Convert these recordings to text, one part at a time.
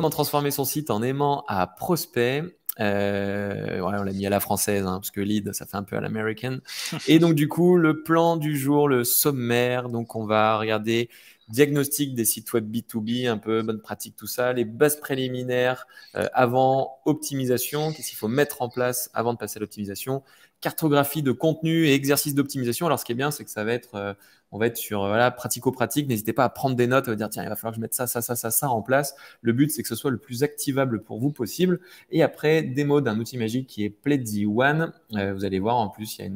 comment transformer son site en aimant à prospect. Ouais, on l'a mis à la française, hein, parce que lead, ça fait un peu à l'american. Et donc, du coup, le plan du jour, le sommaire. Donc, on va regarder diagnostic des sites web B2B, un peu bonne pratique, tout ça, les bases préliminaires avant optimisation, qu'est-ce qu'il faut mettre en place avant de passer à l'optimisation, cartographie de contenu et exercice d'optimisation. Alors, ce qui est bien, c'est que ça va être, on va être sur voilà, pratico-pratique. N'hésitez pas à prendre des notes, à dire, tiens, il va falloir que je mette ça en place. Le but, c'est que ce soit le plus activable pour vous possible. Et après, démo d'un outil magique qui est Pledzi One. Vous allez voir, en plus, il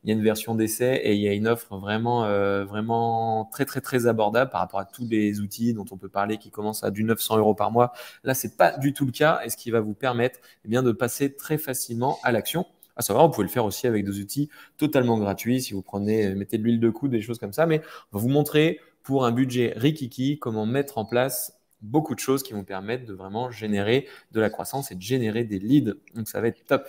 y a une version d'essai et il y a une offre vraiment très, très, très abordable par rapport à tous les outils dont on peut parler qui commencent à du 900 € par mois. Là, c'est pas du tout le cas et ce qui va vous permettre eh bien, de passer très facilement à l'action. À savoir, vous pouvez le faire aussi avec des outils totalement gratuits. Si vous prenez, mettez de l'huile de coude, des choses comme ça, mais on va vous montrer pour un budget rikiki comment mettre en place beaucoup de choses qui vont permettre de vraiment générer de la croissance et de générer des leads. Donc, ça va être top.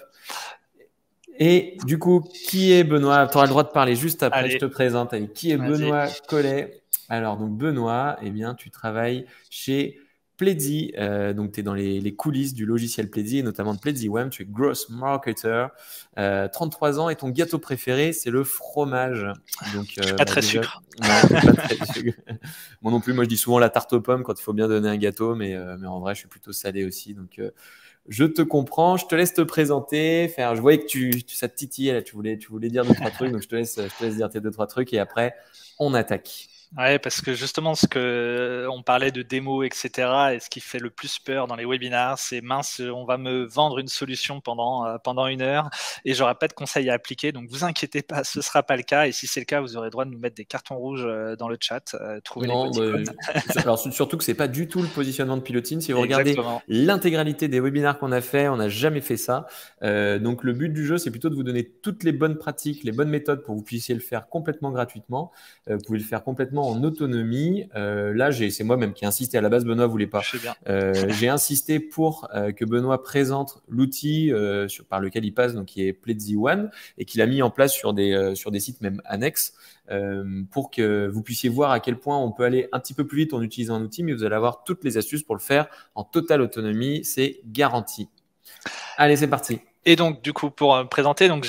Et du coup, qui est Benoît? Tu auras le droit de parler juste après. Allez. Je te présente. Allez, qui est Benoît Collet? Alors, donc Benoît, eh bien, tu travailles chez Pledzi. Donc, tu es dans les coulisses du logiciel Pledzi, et notamment de Pledzi One. Tu es Growth Marketer. 33 ans et ton gâteau préféré, c'est le fromage. Donc, je suis pas très sucre. Non, pas très sucre. Moi non plus. Moi, je dis souvent la tarte aux pommes quand il faut bien donner un gâteau, mais en vrai, je suis plutôt salé aussi. Donc, je te comprends, je te laisse te présenter. Je voyais que ça te titillait, là, tu voulais dire 2-3 trucs, donc je te laisse dire tes 2-3 trucs et après, on attaque. Ouais, parce que justement, on parlait de démo, etc. Et ce qui fait le plus peur dans les webinars, c'est mince, on va me vendre une solution pendant 1 heure et j'aurai pas de conseils à appliquer. Donc, vous inquiétez pas, ce sera pas le cas. Et si c'est le cas, vous aurez le droit de nous mettre des cartons rouges dans le chat. Trouver les petits codes. Alors, surtout que c'est pas du tout le positionnement de Pilotine. Si vous regardez l'intégralité des webinars qu'on a fait, on n'a jamais fait ça. Donc, le but du jeu, c'est plutôt de vous donner toutes les bonnes pratiques, les bonnes méthodes pour que vous puissiez le faire complètement gratuitement. Vous pouvez le faire complètement en autonomie. Là, c'est moi même qui ai insisté. À la base, Benoît voulait pas. J'ai insisté pour que Benoît présente l'outil par lequel il passe, donc qui est Pledzi One, et qu'il a mis en place sur des sites même annexes pour que vous puissiez voir à quel point on peut aller un petit peu plus vite en utilisant un outil, mais vous allez avoir toutes les astuces pour le faire en totale autonomie. C'est garanti. Allez, c'est parti. Et donc, du coup, pour me présenter, donc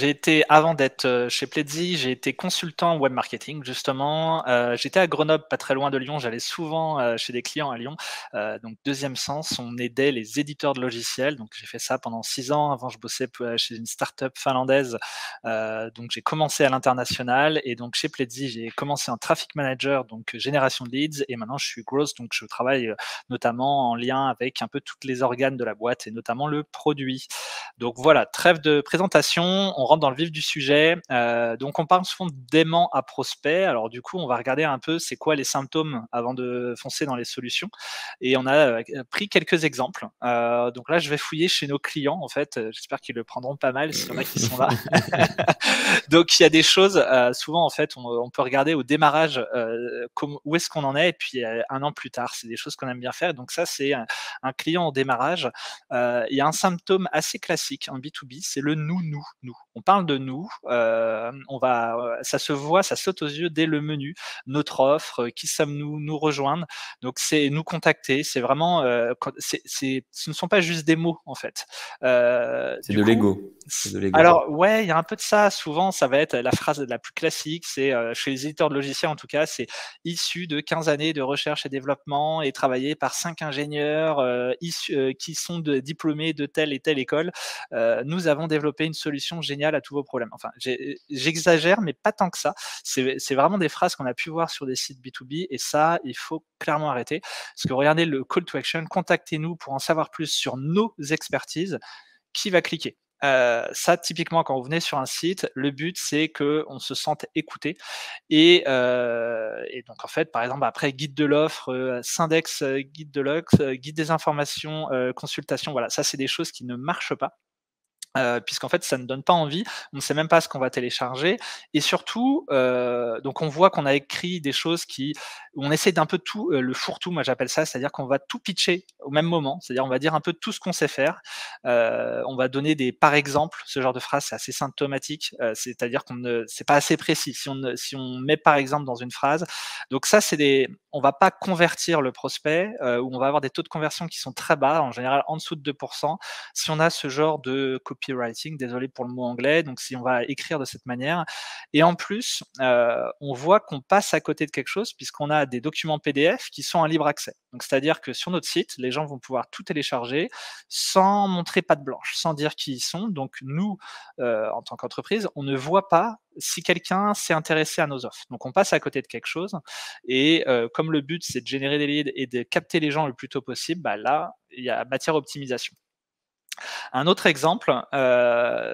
avant d'être chez Pledzi, j'ai été consultant web marketing, justement. J'étais à Grenoble, pas très loin de Lyon. J'allais souvent chez des clients à Lyon. Donc, Deuxième Sens, on aidait les éditeurs de logiciels. Donc, j'ai fait ça pendant 6 ans. Avant, je bossais chez une start-up finlandaise. Donc, j'ai commencé à l'international. Et donc, chez Pledzi, j'ai commencé en traffic manager, donc génération de leads. Et maintenant, je suis growth. Donc, je travaille notamment en lien avec un peu toutes les organes de la boîte et notamment le produit. Donc, voilà. Trêve de présentation, on rentre dans le vif du sujet. Donc, on parle souvent d'aimant à prospect. Alors, du coup, on va regarder un peu c'est quoi les symptômes avant de foncer dans les solutions. Et on a pris quelques exemples. Donc là, je vais fouiller chez nos clients, en fait. J'espère qu'ils le prendront pas mal s'il y en a qui sont là. Donc, il y a des choses, souvent, en fait, on peut regarder au démarrage où est-ce qu'on en est, et puis 1 an plus tard. C'est des choses qu'on aime bien faire. Donc, ça, c'est un client au démarrage. Il y a un symptôme assez classique en B2B, c'est le nous. On parle de nous, ça se voit, ça saute aux yeux dès le menu. Notre offre, qui sommes-nous, nous rejoindre. Donc, c'est nous contacter. C'est vraiment, ce ne sont pas juste des mots, en fait. C'est de l'ego. Alors, ouais, il y a un peu de ça. Souvent, ça va être la phrase la plus classique. C'est chez les éditeurs de logiciels, en tout cas, c'est issu de 15 années de recherche et développement et travaillé par 5 ingénieurs qui sont diplômés de telle et telle école. Nous avons développé une solution géniale à tous vos problèmes. Enfin, j'exagère, mais pas tant que ça. C'est vraiment des phrases qu'on a pu voir sur des sites B2B et ça, il faut clairement arrêter. Parce que regardez le call to action, contactez-nous pour en savoir plus sur nos expertises. Qui va cliquer? Ça, typiquement, quand vous venez sur un site, le but, c'est qu'on se sente écouté. Et donc, en fait, par exemple, après, guide de l'offre, Syndex, guide de l'offre, guide des informations, consultation, voilà, ça, c'est des choses qui ne marchent pas. Puisqu'en fait, ça ne donne pas envie. On ne sait même pas ce qu'on va télécharger. Et surtout, donc on voit qu'on a écrit des choses où on essaie d'un peu tout, le fourre-tout, moi j'appelle ça, c'est-à-dire qu'on va tout pitcher au même moment. C'est-à-dire, on va dire un peu tout ce qu'on sait faire. On va donner des par exemple, ce genre de phrase, c'est assez symptomatique. C'est-à-dire c'est pas assez précis. Si on met par exemple dans une phrase, donc ça, on va pas convertir le prospect, ou on va avoir des taux de conversion qui sont très bas, en général en dessous de 2%, si on a ce genre de copywriting, désolé pour le mot anglais, donc si on va écrire de cette manière. Et en plus, on voit qu'on passe à côté de quelque chose puisqu'on a des documents PDF qui sont en libre accès. Donc c'est-à-dire que sur notre site, les gens vont pouvoir tout télécharger sans montrer patte blanche, sans dire qui ils sont. Donc nous, en tant qu'entreprise, on ne voit pas si quelqu'un s'est intéressé à nos offres. Donc on passe à côté de quelque chose et comme le but c'est de générer des leads et de capter les gens le plus tôt possible, bah là, il y a matière à optimisation. Un autre exemple,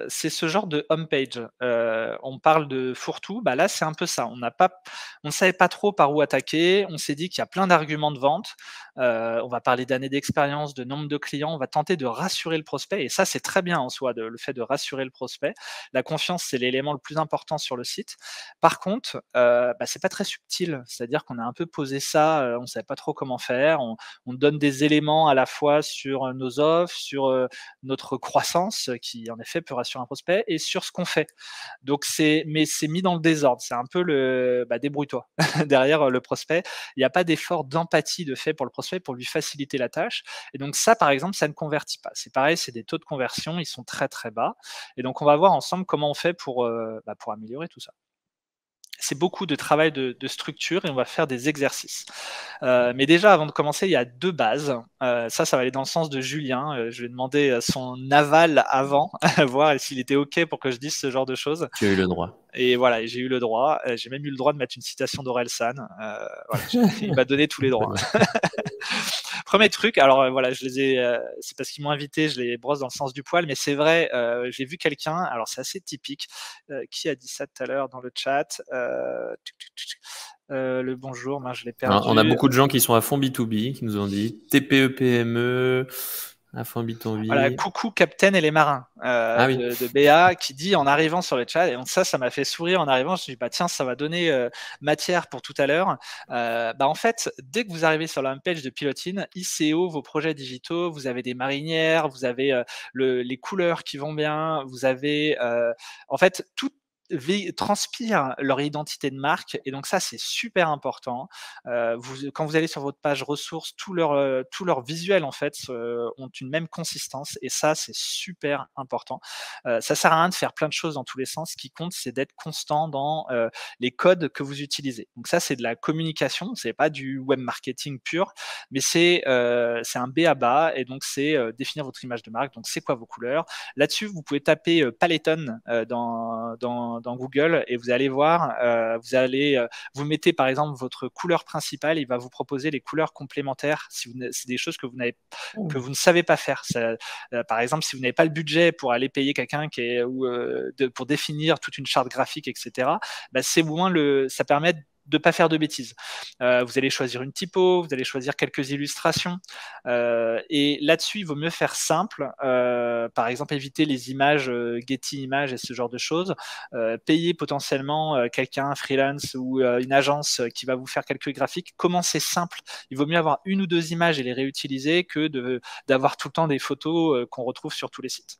c'est ce genre de homepage. On parle de fourre-tout, bah là, c'est un peu ça. On ne savait pas trop par où attaquer. On s'est dit qu'il y a plein d'arguments de vente. On va parler d'années d'expérience, de nombre de clients. On va tenter de rassurer le prospect et ça, c'est très bien en soi, le fait de rassurer le prospect. La confiance, c'est l'élément le plus important sur le site. Par contre, c'est pas très subtil. C'est-à-dire qu'on a un peu posé ça, on savait pas trop comment faire. On donne des éléments à la fois sur nos offres, sur notre croissance qui en effet peut rassurer un prospect et sur ce qu'on fait. Donc mais c'est mis dans le désordre. C'est un peu débrouille-toi derrière le prospect. Il n'y a pas d'effort d'empathie de fait pour le prospect pour lui faciliter la tâche. Et donc ça, par exemple, ça ne convertit pas. C'est pareil, c'est des taux de conversion, ils sont très très bas. Et donc on va voir ensemble comment on fait pour améliorer tout ça. C'est beaucoup de travail de structure et on va faire des exercices. Mais déjà, avant de commencer, il y a 2 bases. Ça va aller dans le sens de Julien. Je lui ai demandé son aval avant, voir s'il était OK pour que je dise ce genre de choses. Tu as eu le droit. Et voilà, j'ai eu le droit. J'ai même eu le droit de mettre une citation d'Orelsan. Voilà, il m'a donné tous les droits. Premier truc, alors voilà, c'est parce qu'ils m'ont invité, je les brosse dans le sens du poil, mais c'est vrai, j'ai vu quelqu'un, alors c'est assez typique, qui a dit ça tout à l'heure dans le chat? Le bonjour, je l'ai perdu. On a beaucoup de gens qui sont à fond B2B, qui nous ont dit TPE, PME, à fond B2B. Voilà, coucou Captain et les marins de BA qui dit en arrivant sur le chat, et donc ça m'a fait sourire en arrivant, je me suis dit bah tiens, ça va donner matière pour tout à l'heure. En fait, dès que vous arrivez sur la homepage de Pilotin, ICO, vos projets digitaux, vous avez des marinières, vous avez les couleurs qui vont bien, vous avez en fait tout transpirent leur identité de marque et donc ça c'est super important. Quand vous allez sur votre page ressources, tous leurs visuels en fait ont une même consistance et ça c'est super important. Ça sert à rien de faire plein de choses dans tous les sens. Ce qui compte c'est d'être constant dans les codes que vous utilisez. Donc ça c'est de la communication, c'est pas du web marketing pur, mais c'est un B.A.-ba et donc c'est définir votre image de marque. Donc c'est quoi vos couleurs? Là-dessus vous pouvez taper Paletton dans Google et vous allez voir, vous mettez par exemple votre couleur principale, il va vous proposer les couleurs complémentaires si c'est des choses que vous ne savez pas faire. Par exemple, si vous n'avez pas le budget pour aller payer quelqu'un pour définir toute une charte graphique, etc., ça permet de pas faire de bêtises. Vous allez choisir une typo, vous allez choisir quelques illustrations et là-dessus il vaut mieux faire simple, par exemple éviter les images Getty Images et ce genre de choses, payer potentiellement quelqu'un, un freelance ou une agence qui va vous faire quelques graphiques. Commencez simple, il vaut mieux avoir 1 ou 2 images et les réutiliser que d'avoir tout le temps des photos qu'on retrouve sur tous les sites.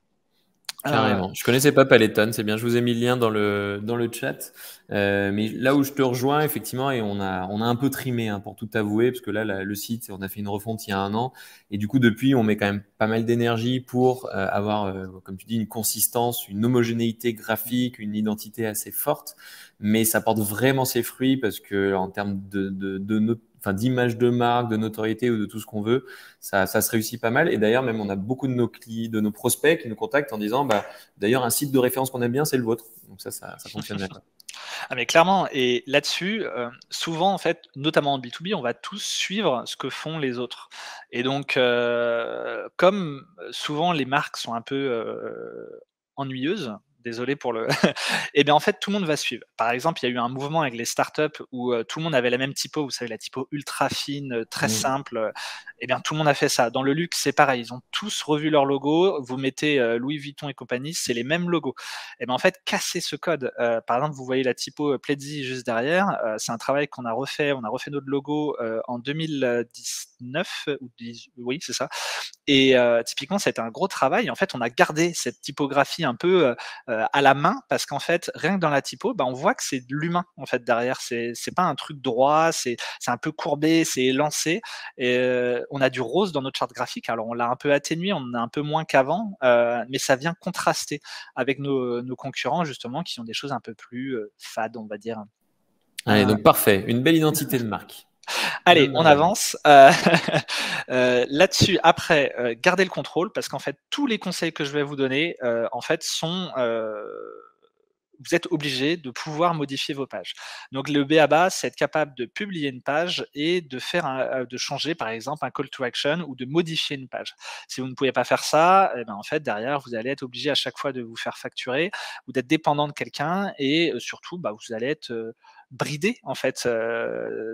Carrément. Je connaissais pas Paletton, c'est bien. Je vous ai mis le lien dans le chat. Mais là où je te rejoins, effectivement, et on a un peu trimé, pour tout avouer, parce que là, le site, on a fait une refonte il y a 1 an. Et du coup, depuis, on met quand même pas mal d'énergie pour avoir, comme tu dis, une consistance, une homogénéité graphique, une identité assez forte. Mais ça porte vraiment ses fruits parce que en termes d'image de marque, de notoriété ou de tout ce qu'on veut, ça se réussit pas mal. Et d'ailleurs, même on a beaucoup de nos clients, de nos prospects qui nous contactent en disant, d'ailleurs, un site de référence qu'on aime bien, c'est le vôtre. Donc ça fonctionne bien. Ah mais clairement, et là-dessus, souvent en fait, notamment en B2B, on va tous suivre ce que font les autres. Et donc, comme souvent les marques sont un peu ennuyeuses, désolé pour le et bien, en fait, tout le monde va suivre. Par exemple, il y a eu un mouvement avec les startups où, tout le monde avait la même typo, vous savez, la typo ultra fine, très simple, et bien, tout le monde a fait ça. Dans le luxe, c'est pareil, ils ont tous revu leur logo. Vous mettez, Louis Vuitton et compagnie, c'est les mêmes logos. Et bien, en fait, cassez ce code. Par exemple, vous voyez la typo, Pledzi juste derrière, c'est un travail qu'on a refait. On a refait notre logo, en 2019 ou 10, oui, c'est ça. Et typiquement, ça a été un gros travail. En fait, on a gardé cette typographie un peu, à la main parce qu'en fait, rien que dans la typo, bah, on voit que c'est de l'humain, en fait, derrière. C'est pas un truc droit, c'est un peu courbé, c'est élancé et on a du rose dans notre charte graphique. Alors, on l'a un peu atténué, on en a un peu moins qu'avant, mais ça vient contraster avec nos concurrents, justement, qui ont des choses un peu plus, fades, on va dire. Allez, donc parfait, une belle identité de marque. Allez, on avance. Là-dessus, après, gardez le contrôle parce qu'en fait, tous les conseils que je vais vous donner, en fait, sont, vous êtes obligé de pouvoir modifier vos pages. Donc le b.a-ba, c'est être capable de publier une page et de faire de changer, par exemple, un call to action ou de modifier une page. Si vous ne pouvez pas faire ça, eh ben, en fait, derrière, vous allez être obligé à chaque fois de vous faire facturer ou d'être dépendant de quelqu'un et surtout, bah, vous allez être, bridé, en fait.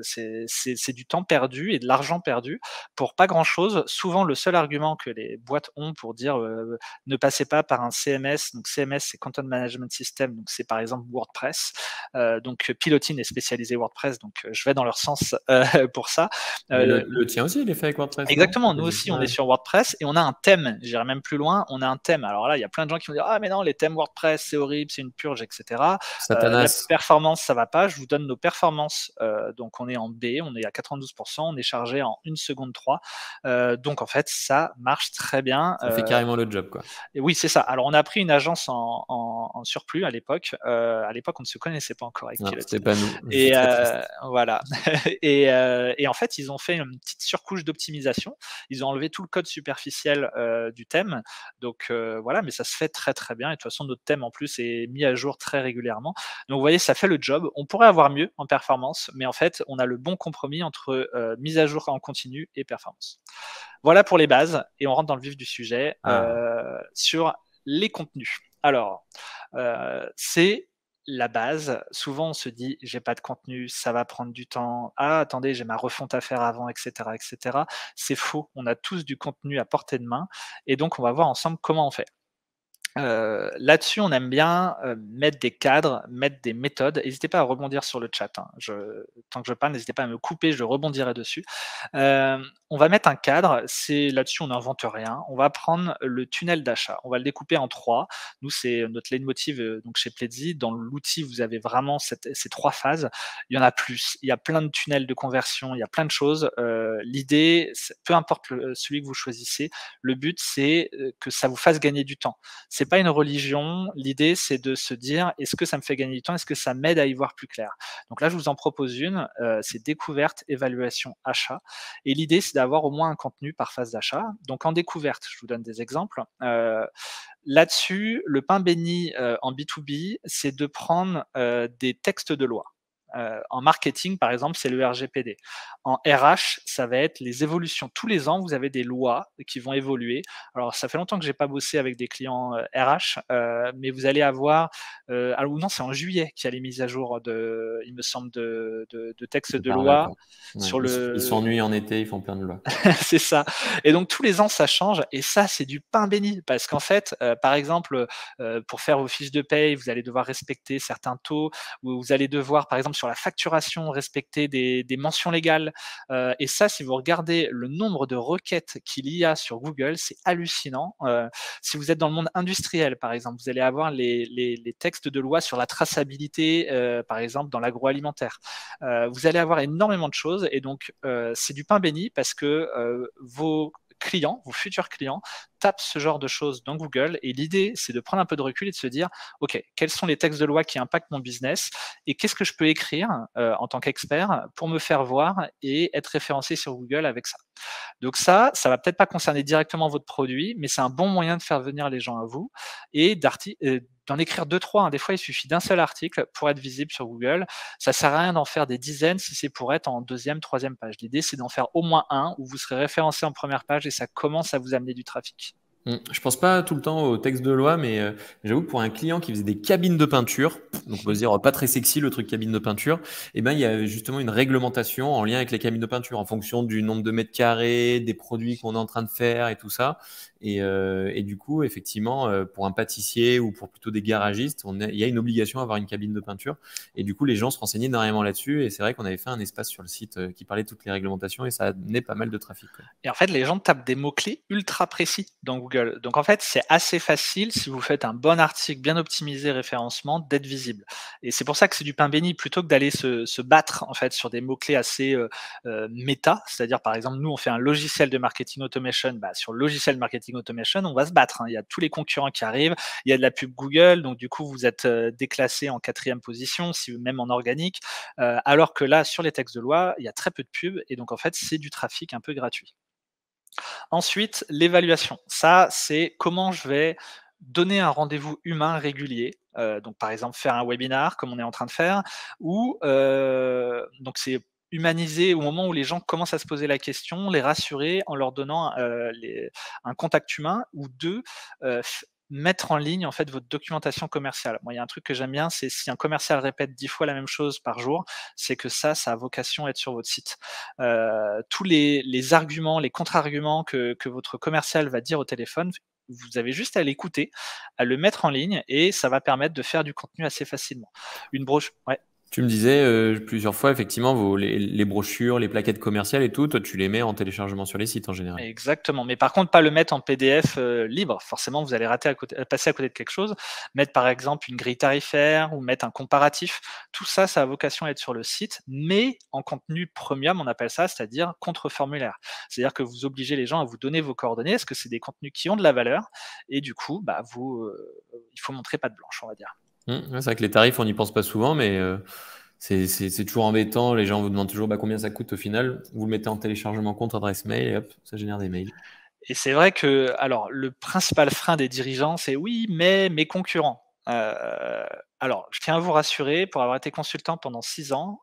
C'est du temps perdu et de l'argent perdu pour pas grand-chose. Souvent, le seul argument que les boîtes ont pour dire, ne passez pas par un CMS. Donc CMS, c'est Content Management System, donc c'est par exemple WordPress. Donc Pilotin est spécialisé WordPress, donc je vais dans leur sens pour ça. Mais le tien aussi, il est fait avec WordPress, non? Exactement, nous aussi on est sur WordPress et on a un thème, j'irai même plus loin, on a un thème. Alors là, il y a plein de gens qui vont dire: «Ah mais non, les thèmes WordPress, c'est horrible, c'est une purge, et cetera. La Satanas. performance, ça va pas». Je vous donne nos performances, donc on est en B, on est à 92 on est chargé en 1 seconde 3, donc en fait, ça marche très bien, Ça fait carrément le job, quoi. et oui, c'est ça. Alors on a pris une agence en surplus à l'époque. À l'époque, on ne se connaissait pas encore avec Non, Pilotin c'était pas nous. et Très triste. voilà et en fait, ils ont fait une petite surcouche d'optimisation. Ils ont enlevé tout le code superficiel, du thème, donc voilà, mais ça se fait très, très bien et de toute façon, notre thème, en plus, est mis à jour très régulièrement. Donc vous voyez, ça fait le job. On pourrait avoir mieux en performance, mais en fait, on a le bon compromis entre, mise à jour en continu et performance. Voilà pour les bases et on rentre dans le vif du sujet, sur les contenus. Alors, c'est la base. Souvent, on se dit: «J'ai pas de contenu, ça va prendre du temps. Ah attendez, j'ai ma refonte à faire avant» et cetera et cetera. C'est faux, on a tous du contenu à portée de main et donc on va voir ensemble comment on fait. Là-dessus, on aime bien, mettre des cadres, mettre des méthodes. N'hésitez pas à rebondir sur le chat, hein. Tant que je parle, n'hésitez pas à me couper, je rebondirai dessus. On va mettre un cadre, c'est là-dessus, on n'invente rien. On va prendre le tunnel d'achat, on va le découper en 3. Nous, c'est notre leitmotiv, donc chez Pledzi. Dans l'outil, vous avez vraiment ces 3 phases. Il y en a plus, il y a plein de tunnels de conversion, il y a plein de choses. L'idée, peu importe celui que vous choisissez, le but, c'est, que ça vous fasse gagner du temps. C'est pas une religion. L'idée, c'est de se dire: «Est-ce que ça me fait gagner du temps? Est-ce que ça m'aide à y voir plus clair?» Donc là, je vous en propose une, c'est découverte, évaluation, achat et l'idée, c'est d'avoir au moins un contenu par phase d'achat. Donc en découverte, je vous donne des exemples. Là-dessus, le pain béni, en B2B, c'est de prendre, des textes de loi. En marketing, par exemple, c'est le RGPD. En RH, ça va être les évolutions. Tous les ans, vous avez des lois qui vont évoluer. Alors, ça fait longtemps que j'ai pas bossé avec des clients, RH, mais vous allez avoir, alors ou non, c'est en juillet qu'il y a les mises à jour il me semble de textes C'est de par là, loi quoi. Ouais, sur ils s'ennuient en été, ils font plein de lois. c'est ça et donc tous les ans, ça change et ça, c'est du pain béni parce qu'en fait, par exemple, pour faire vos fiches de paye, vous allez devoir respecter certains taux ou vous allez devoir, par exemple, sur la facturation, respecter des mentions légales, et ça, si vous regardez le nombre de requêtes qu'il y a sur Google, c'est hallucinant. Si vous êtes dans le monde industriel, par exemple, vous allez avoir les textes de loi sur la traçabilité, par exemple, dans l'agroalimentaire. Vous allez avoir énormément de choses et donc c'est du pain béni parce que vos clients, vos futurs clients, tapent ce genre de choses dans Google et l'idée, c'est de prendre un peu de recul et de se dire, OK, quels sont les textes de loi qui impactent mon business et qu'est-ce que je peux écrire en tant qu'expert pour me faire voir et être référencé sur Google avec ça. Donc ça va peut-être pas concerner directement votre produit, mais c'est un bon moyen de faire venir les gens à vous et d'en écrire 2-3, hein. Des fois, il suffit d'un seul article pour être visible sur Google. Ça sert à rien d'en faire des dizaines si c'est pour être en deuxième, troisième page. L'idée, c'est d'en faire au moins un où vous serez référencé en première page et ça commence à vous amener du trafic. Je pense pas tout le temps au texte de loi, mais j'avoue que pour un client qui faisait des cabines de peinture, donc on peut se dire pas très sexy le truc cabine de peinture, et ben il y a justement une réglementation en lien avec les cabines de peinture en fonction du nombre de mètres carrés, des produits qu'on est en train de faire et tout ça. Et du coup, effectivement, pour un pâtissier ou pour plutôt des garagistes, il y a une obligation à avoir une cabine de peinture. Et du coup, les gens se renseignaient énormément là-dessus. Et c'est vrai qu'on avait fait un espace sur le site qui parlait de toutes les réglementations et ça a amené pas mal de trafic, quoi. Et en fait, les gens tapent des mots-clés ultra précis dans Google. Donc en fait, c'est assez facile, si vous faites un bon article bien optimisé référencement, d'être visible. Et c'est pour ça que c'est du pain béni, plutôt que d'aller se battre en fait sur des mots-clés assez méta. C'est-à-dire, par exemple, nous, on fait un logiciel de marketing automation. Bah, sur le logiciel de marketing automation, on va se battre, hein. Il y a tous les concurrents qui arrivent, il y a de la pub Google, donc du coup, vous êtes déclassé en 4e position, si même en organique. Alors que là, sur les textes de loi, il y a très peu de pubs, et donc en fait, c'est du trafic un peu gratuit. Ensuite, l'évaluation. Ça, c'est comment je vais donner un rendez-vous humain régulier. Donc, par exemple, faire un webinar comme on est en train de faire, ou donc c'est humaniser au moment où les gens commencent à se poser la question, les rassurer en leur donnant un contact humain, ou deux, mettre en ligne en fait votre documentation commerciale. Moi, il y a un truc que j'aime bien, c'est si un commercial répète 10 fois la même chose par jour, c'est que ça a vocation à être sur votre site. Tous les arguments, les contre-arguments que votre commercial va dire au téléphone, vous avez juste à l'écouter, à le mettre en ligne, et ça va permettre de faire du contenu assez facilement. Une broche, ouais. Tu me disais plusieurs fois, effectivement, les brochures, les plaquettes commerciales et tout, toi, tu les mets en téléchargement sur les sites en général. Exactement, mais par contre, pas le mettre en PDF libre. Forcément, vous allez passer à côté de quelque chose. Mettre par exemple une grille tarifaire ou mettre un comparatif. Tout ça, ça a vocation à être sur le site, mais en contenu premium, on appelle ça, c'est-à-dire contre-formulaire. C'est-à-dire que vous obligez les gens à vous donner vos coordonnées, parce que c'est des contenus qui ont de la valeur, et du coup, bah, il faut montrer patte blanche, on va dire. Ouais, c'est vrai que les tarifs, on n'y pense pas souvent, mais c'est toujours embêtant. Les gens vous demandent toujours combien ça coûte au final. Vous le mettez en téléchargement compte adresse mail et hop, ça génère des mails. Et c'est vrai que, alors, le principal frein des dirigeants, c'est: «Oui, mais mes concurrents». Alors, je tiens à vous rassurer, pour avoir été consultant pendant 6 ans,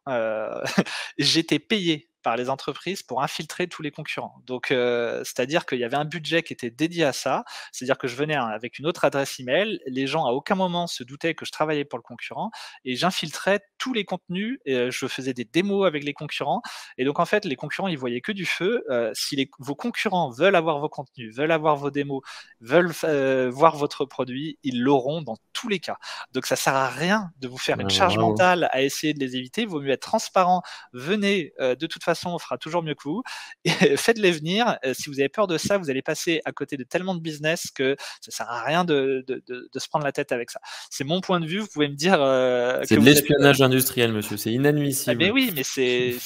j'étais payé par les entreprises pour infiltrer tous les concurrents. Donc, c'est-à-dire qu'il y avait un budget qui était dédié à ça. C'est-à-dire que je venais avec une autre adresse email, les gens à aucun moment se doutaient que je travaillais pour le concurrent, et j'infiltrais tous les contenus, et je faisais des démos avec les concurrents. Et donc en fait, les concurrents, ils voyaient que du feu. Si vos concurrents veulent avoir vos contenus, veulent avoir vos démos, veulent voir votre produit, ils l'auront dans tous les cas. Donc ça sert à rien de vous faire une charge Bravo. mentale à essayer de les éviter. Il vaut mieux être transparent. Venez, de toute façon, on fera toujours mieux que vous. Et faites-les venir. Si vous avez peur de ça, vous allez passer à côté de tellement de business que ça sert à rien de se prendre la tête avec ça. C'est mon point de vue. Vous pouvez me dire C'est que de vous êtes l'espionnage industriel, monsieur. C'est mais inadmissible. oui, mais c'est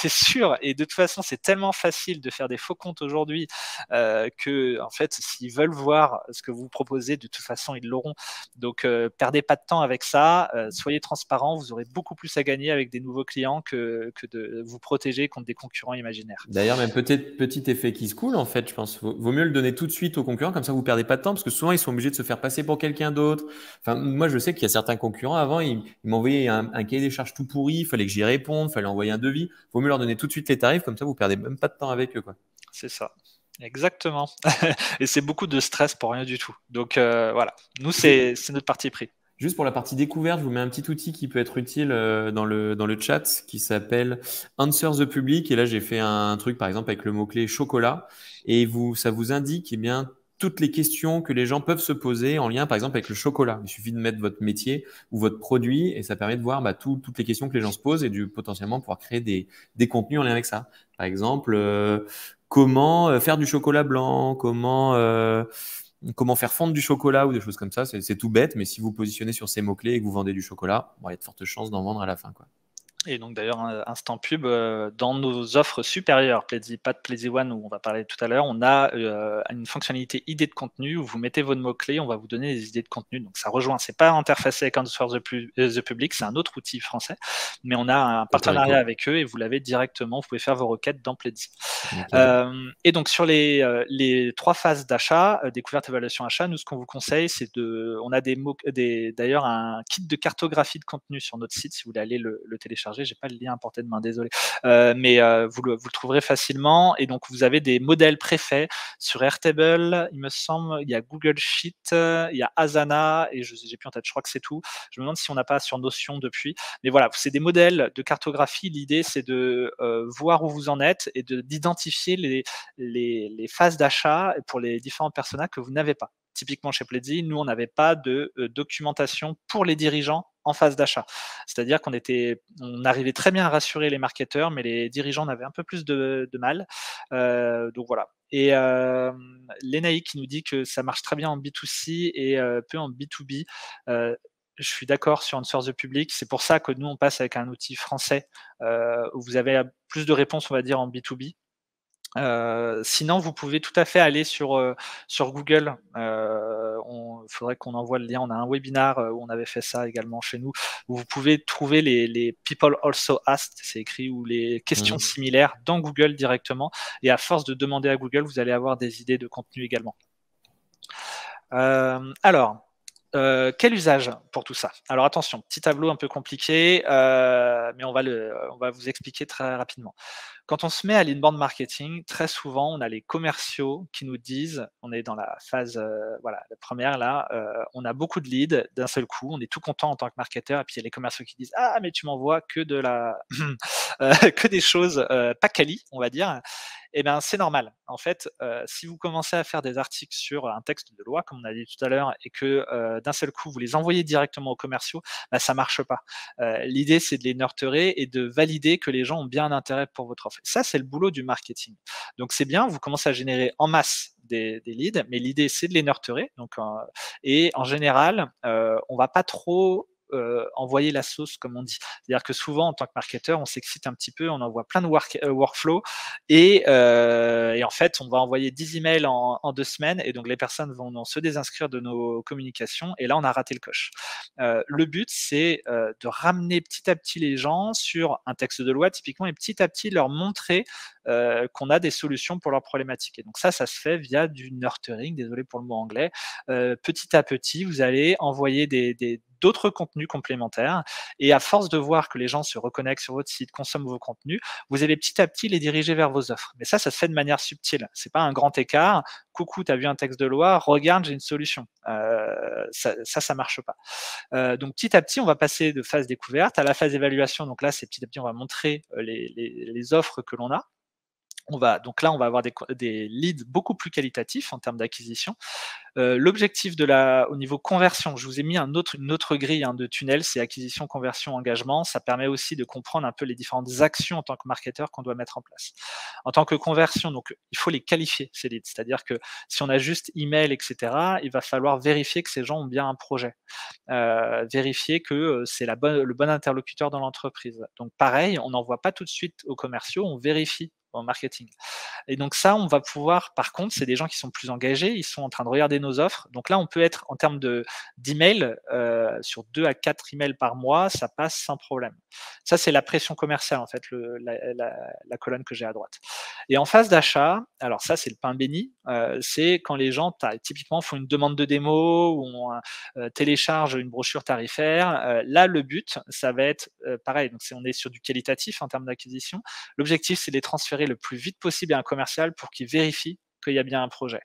sûr, et de toute façon, c'est tellement facile de faire des faux comptes aujourd'hui, que en fait, s'ils veulent voir ce que vous proposez, de toute façon, ils l'auront. Donc, perdez pas de temps avec ça, soyez transparents, vous aurez beaucoup plus à gagner avec des nouveaux clients que de vous protéger contre des concurrents imaginaires. D'ailleurs, même peut-être petit effet qui se coule, en fait, je pense. Vaut mieux le donner tout de suite aux concurrents, comme ça vous perdez pas de temps, parce que souvent ils sont obligés de se faire passer pour quelqu'un d'autre. Enfin, moi, je sais qu'il y a certains concurrents avant, ils m'envoyaient un cahier des charges tout pourri, il fallait que j'y réponde, il fallait envoyer un devis. Vaut mieux leur donner tout de suite les tarifs, comme ça vous perdez même pas de temps avec eux, quoi. C'est ça, exactement. Et c'est beaucoup de stress pour rien du tout. Donc, voilà, nous, Ju- c'est notre parti pris. Juste pour la partie découverte, je vous mets un petit outil qui peut être utile dans le chat qui s'appelle Answer the Public. Et là, j'ai fait un truc, par exemple, avec le mot-clé chocolat. Et ça vous indique eh bien, toutes les questions que les gens peuvent se poser en lien, par exemple, avec le chocolat. Il suffit de mettre votre métier ou votre produit et ça permet de voir toutes les questions que les gens se posent et potentiellement pouvoir créer des contenus en lien avec ça. Par exemple, comment faire du chocolat blanc, comment faire fondre du chocolat ou des choses comme ça. C'est tout bête, mais si vous positionnez sur ces mots-clés et que vous vendez du chocolat, bon, il y a de fortes chances d'en vendre à la fin, quoi. Et donc d'ailleurs, instant pub, dans nos offres supérieures, Pledzi, pas de Pledzi One où on va parler tout à l'heure, on a une fonctionnalité idée de contenu où vous mettez vos mots-clés, on va vous donner des idées de contenu. Donc ça rejoint, c'est pas interfacé avec Answer the Public, c'est un autre outil français, mais on a un partenariat avec eux et vous l'avez directement, vous pouvez faire vos requêtes dans Pledzi. Et donc sur les 3 phases d'achat, découverte, évaluation, achat, nous ce qu'on vous conseille, c'est on a d'ailleurs un kit de cartographie de contenu sur notre site si vous voulez aller le télécharger. télécharger. J'ai pas le lien à portée de main, désolé. Mais vous le trouverez facilement. Et donc, vous avez des modèles préfaits sur Airtable, il me semble. Il y a Google Sheet, il y a Asana, et j'ai plus en tête. Je crois que c'est tout. Je me demande si on n'a pas sur Notion depuis. Mais voilà, c'est des modèles de cartographie. L'idée, c'est de voir où vous en êtes et d'identifier les phases d'achat pour les différents personas que vous n'avez pas. Typiquement chez Pledzi, nous, on n'avait pas de documentation pour les dirigeants en phase d'achat. C'est-à-dire on arrivait très bien à rassurer les marketeurs, mais les dirigeants avaient un peu plus de mal. Donc voilà. Et Lenaï qui nous dit que ça marche très bien en B2C et peu en B2B. Je suis d'accord sur Answer the Public. C'est pour ça que nous, on passe avec un outil français où vous avez plus de réponses, on va dire, en B2B. Sinon, vous pouvez tout à fait aller sur Google. Il faudrait qu'on envoie le lien. On a un webinar où on avait fait ça également chez nous, où vous pouvez trouver les People Also Asked, c'est écrit, ou les questions similaires dans Google directement. Et à force de demander à Google, vous allez avoir des idées de contenu également. Alors, quel usage pour tout ça? Alors attention, petit tableau un peu compliqué, mais on va vous expliquer très rapidement. Quand on se met à l'inbound marketing, très souvent, on a les commerciaux qui nous disent, on est dans la phase voilà, la première là, on a beaucoup de leads d'un seul coup, on est tout content en tant que marketeur, et puis il y a les commerciaux qui disent ah mais tu m'envoies que de la que des choses pas quali, on va dire. Eh bien, c'est normal. En fait, si vous commencez à faire des articles sur un texte de loi, comme on a dit tout à l'heure, et que d'un seul coup, vous les envoyez directement aux commerciaux, bah, ça marche pas. L'idée, c'est de les nurturer et de valider que les gens ont bien un intérêt pour votre offre. Ça, c'est le boulot du marketing. Donc, c'est bien, vous commencez à générer en masse des leads, mais l'idée, c'est de les nurturer. Donc, et en général, on va pas trop envoyer la sauce, comme on dit. C'est-à-dire que souvent, en tant que marketeur, on s'excite un petit peu, on envoie plein de workflows et en fait, on va envoyer 10 emails en 2 semaines et donc les personnes vont se désinscrire de nos communications et là, on a raté le coche. Le but, c'est de ramener petit à petit les gens sur un texte de loi typiquement et petit à petit leur montrer qu'on a des solutions pour leurs problématiques. Et donc ça se fait via du nurturing, désolé pour le mot anglais. Petit à petit, vous allez envoyer d'autres contenus complémentaires et à force de voir que les gens se reconnectent sur votre site, consomment vos contenus, vous allez petit à petit les diriger vers vos offres. Mais ça se fait de manière subtile. C'est pas un grand écart. Coucou, tu as vu un texte de loi, regarde, j'ai une solution. Ça marche pas. Donc petit à petit, on va passer de phase découverte à la phase évaluation. Donc là, c'est petit à petit, on va montrer les offres que l'on a. Donc là, on va avoir des leads beaucoup plus qualitatifs en termes d'acquisition. L'objectif au niveau conversion, je vous ai mis une autre grille de tunnel, c'est acquisition, conversion, engagement. Ça permet aussi de comprendre un peu les différentes actions en tant que marketeur qu'on doit mettre en place. En tant que conversion, donc il faut les qualifier, ces leads. C'est-à-dire que si on a juste email, etc., il va falloir vérifier que ces gens ont bien un projet. Vérifier que c'est le bon interlocuteur dans l'entreprise. Donc pareil, on n'envoie pas tout de suite aux commerciaux, on vérifie en marketing. Et donc ça, on va pouvoir, par contre, c'est des gens qui sont plus engagés, ils sont en train de regarder nos offres. Donc là, on peut être en termes d'emails, sur 2 à 4 emails par mois, ça passe sans problème. Ça, c'est la pression commerciale, en fait, la colonne que j'ai à droite. Et en phase d'achat, alors ça, c'est le pain béni, c'est quand les gens, typiquement, font une demande de démo ou téléchargent une brochure tarifaire. Là, le but, ça va être pareil, donc on est sur du qualitatif en termes d'acquisition. L'objectif, c'est de les transférer le plus vite possible à un commercial pour qu'il vérifie qu'il y a bien un projet.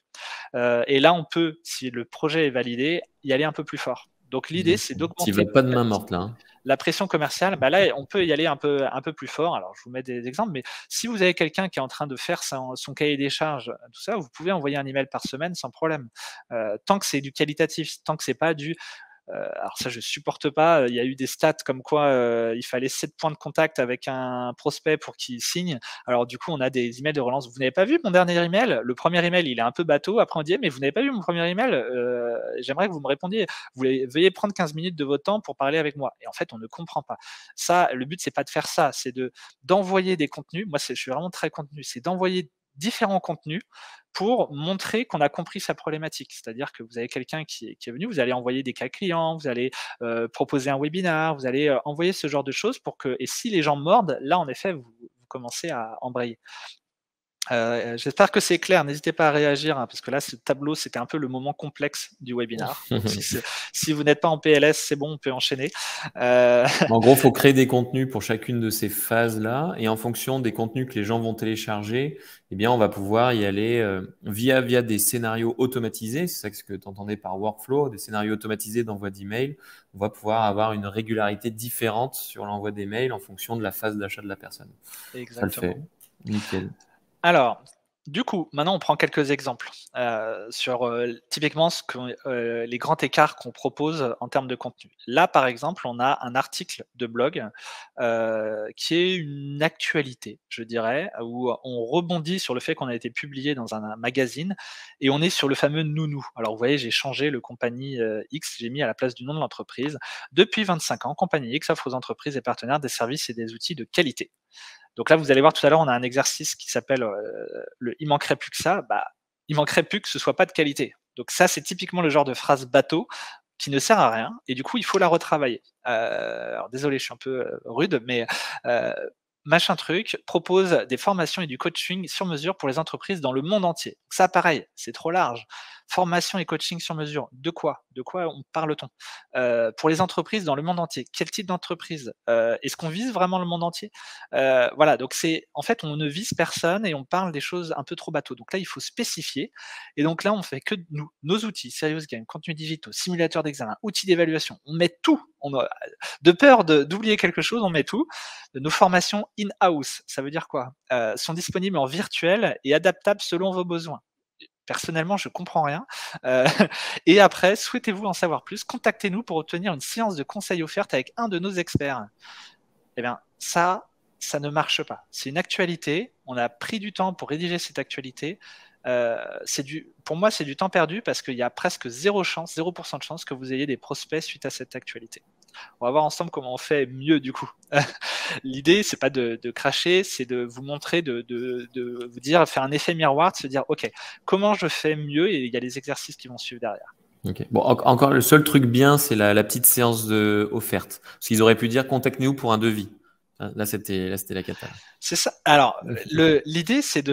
Et là, on peut, si le projet est validé, y aller un peu plus fort. Donc l'idée, c'est d'augmenter. Tu vas pas de main morte là. La pression commerciale, bah là, on peut y aller un peu plus fort. Alors, je vous mets des exemples, mais si vous avez quelqu'un qui est en train de faire son cahier des charges, tout ça, vous pouvez envoyer un email par semaine sans problème. Tant que c'est du qualitatif, tant que c'est pas du alors ça, je supporte pas. Il y a eu des stats comme quoi il fallait 7 points de contact avec un prospect pour qu'il signe. Alors du coup, on a des emails de relance. Vous n'avez pas vu mon dernier email? Le premier email, il est un peu bateau. Après, on dit mais vous n'avez pas vu mon premier email? J'aimerais que vous me répondiez. Veuillez prendre 15 minutes de votre temps pour parler avec moi. Et en fait, on ne comprend pas. Ça, le but, c'est pas de faire ça. C'est d'envoyer des contenus. Moi, je suis vraiment très contenu. C'est d'envoyer différents contenus pour montrer qu'on a compris sa problématique. C'est-à-dire que vous avez quelqu'un qui est venu, vous allez envoyer des cas clients, vous allez proposer un webinar, vous allez envoyer ce genre de choses et si les gens mordent, là, en effet, vous commencez à embrayer. J'espère que c'est clair. N'hésitez pas à réagir, hein, parce que là, ce tableau, c'était un peu le moment complexe du webinar. Donc, si vous n'êtes pas en PLS, c'est bon, on peut enchaîner. En gros, il faut créer des contenus pour chacune de ces phases-là. Et en fonction des contenus que les gens vont télécharger, eh bien, on va pouvoir y aller via des scénarios automatisés. C'est ça ce que tu entendais par workflow, des scénarios automatisés d'envoi d'email. On va pouvoir avoir une régularité différente sur l'envoi des mails en fonction de la phase d'achat de la personne. Exactement. Ça le fait. Nickel. Alors, du coup, maintenant, on prend quelques exemples sur typiquement les grands écarts qu'on propose en termes de contenu. Là, par exemple, on a un article de blog qui est une actualité, je dirais, où on rebondit sur le fait qu'on a été publié dans un magazine et on est sur le fameux nounou. Alors, vous voyez, j'ai changé le compagnie X, j'ai mis à la place du nom de l'entreprise. Depuis 25 ans, compagnie X offre aux entreprises et partenaires des services et des outils de qualité. Donc là, vous allez voir tout à l'heure, on a un exercice qui s'appelle le « il manquerait plus que ça ». Il manquerait plus que ce soit pas de qualité. Donc ça, c'est typiquement le genre de phrase bateau qui ne sert à rien et du coup, il faut la retravailler. Alors désolé, je suis un peu rude, mais machin truc propose des formations et du coaching sur mesure pour les entreprises dans le monde entier. Ça, pareil, c'est trop large. Formation et coaching sur mesure. De quoi on parle-t-on pour les entreprises dans le monde entier. Quel type d'entreprise Est-ce qu'on vise vraiment le monde entier Voilà, donc en fait, on ne vise personne et on parle des choses un peu trop bateau. Donc là, il faut spécifier. Et donc là, on fait que nos outils, Serious Game, contenus digitaux, simulateurs d'examen, outils d'évaluation. On met tout. De peur d'oublier quelque chose, on met tout. Nos formations in-house, ça veut dire quoi sont disponibles en virtuel et adaptables selon vos besoins. Personnellement, je comprends rien. Et après, souhaitez-vous en savoir plus? Contactez-nous pour obtenir une séance de conseil offerte avec un de nos experts. Eh bien, ça ne marche pas. C'est une actualité. On a pris du temps pour rédiger cette actualité. Pour moi, c'est du temps perdu parce qu'il y a presque 0% de chance que vous ayez des prospects suite à cette actualité. On va voir ensemble comment on fait mieux du coup. L'idée, c'est pas de cracher, c'est de vous montrer, de vous dire, faire un effet miroir, de se dire, ok, comment je fais mieux, et il y a les exercices qui vont suivre derrière. Ok. Bon, encore le seul truc bien, c'est la petite séance de offerte. Parce qu'ils auraient pu dire contactez-nous pour un devis. Là, c'était la cata. C'est ça. Alors, l'idée, c'est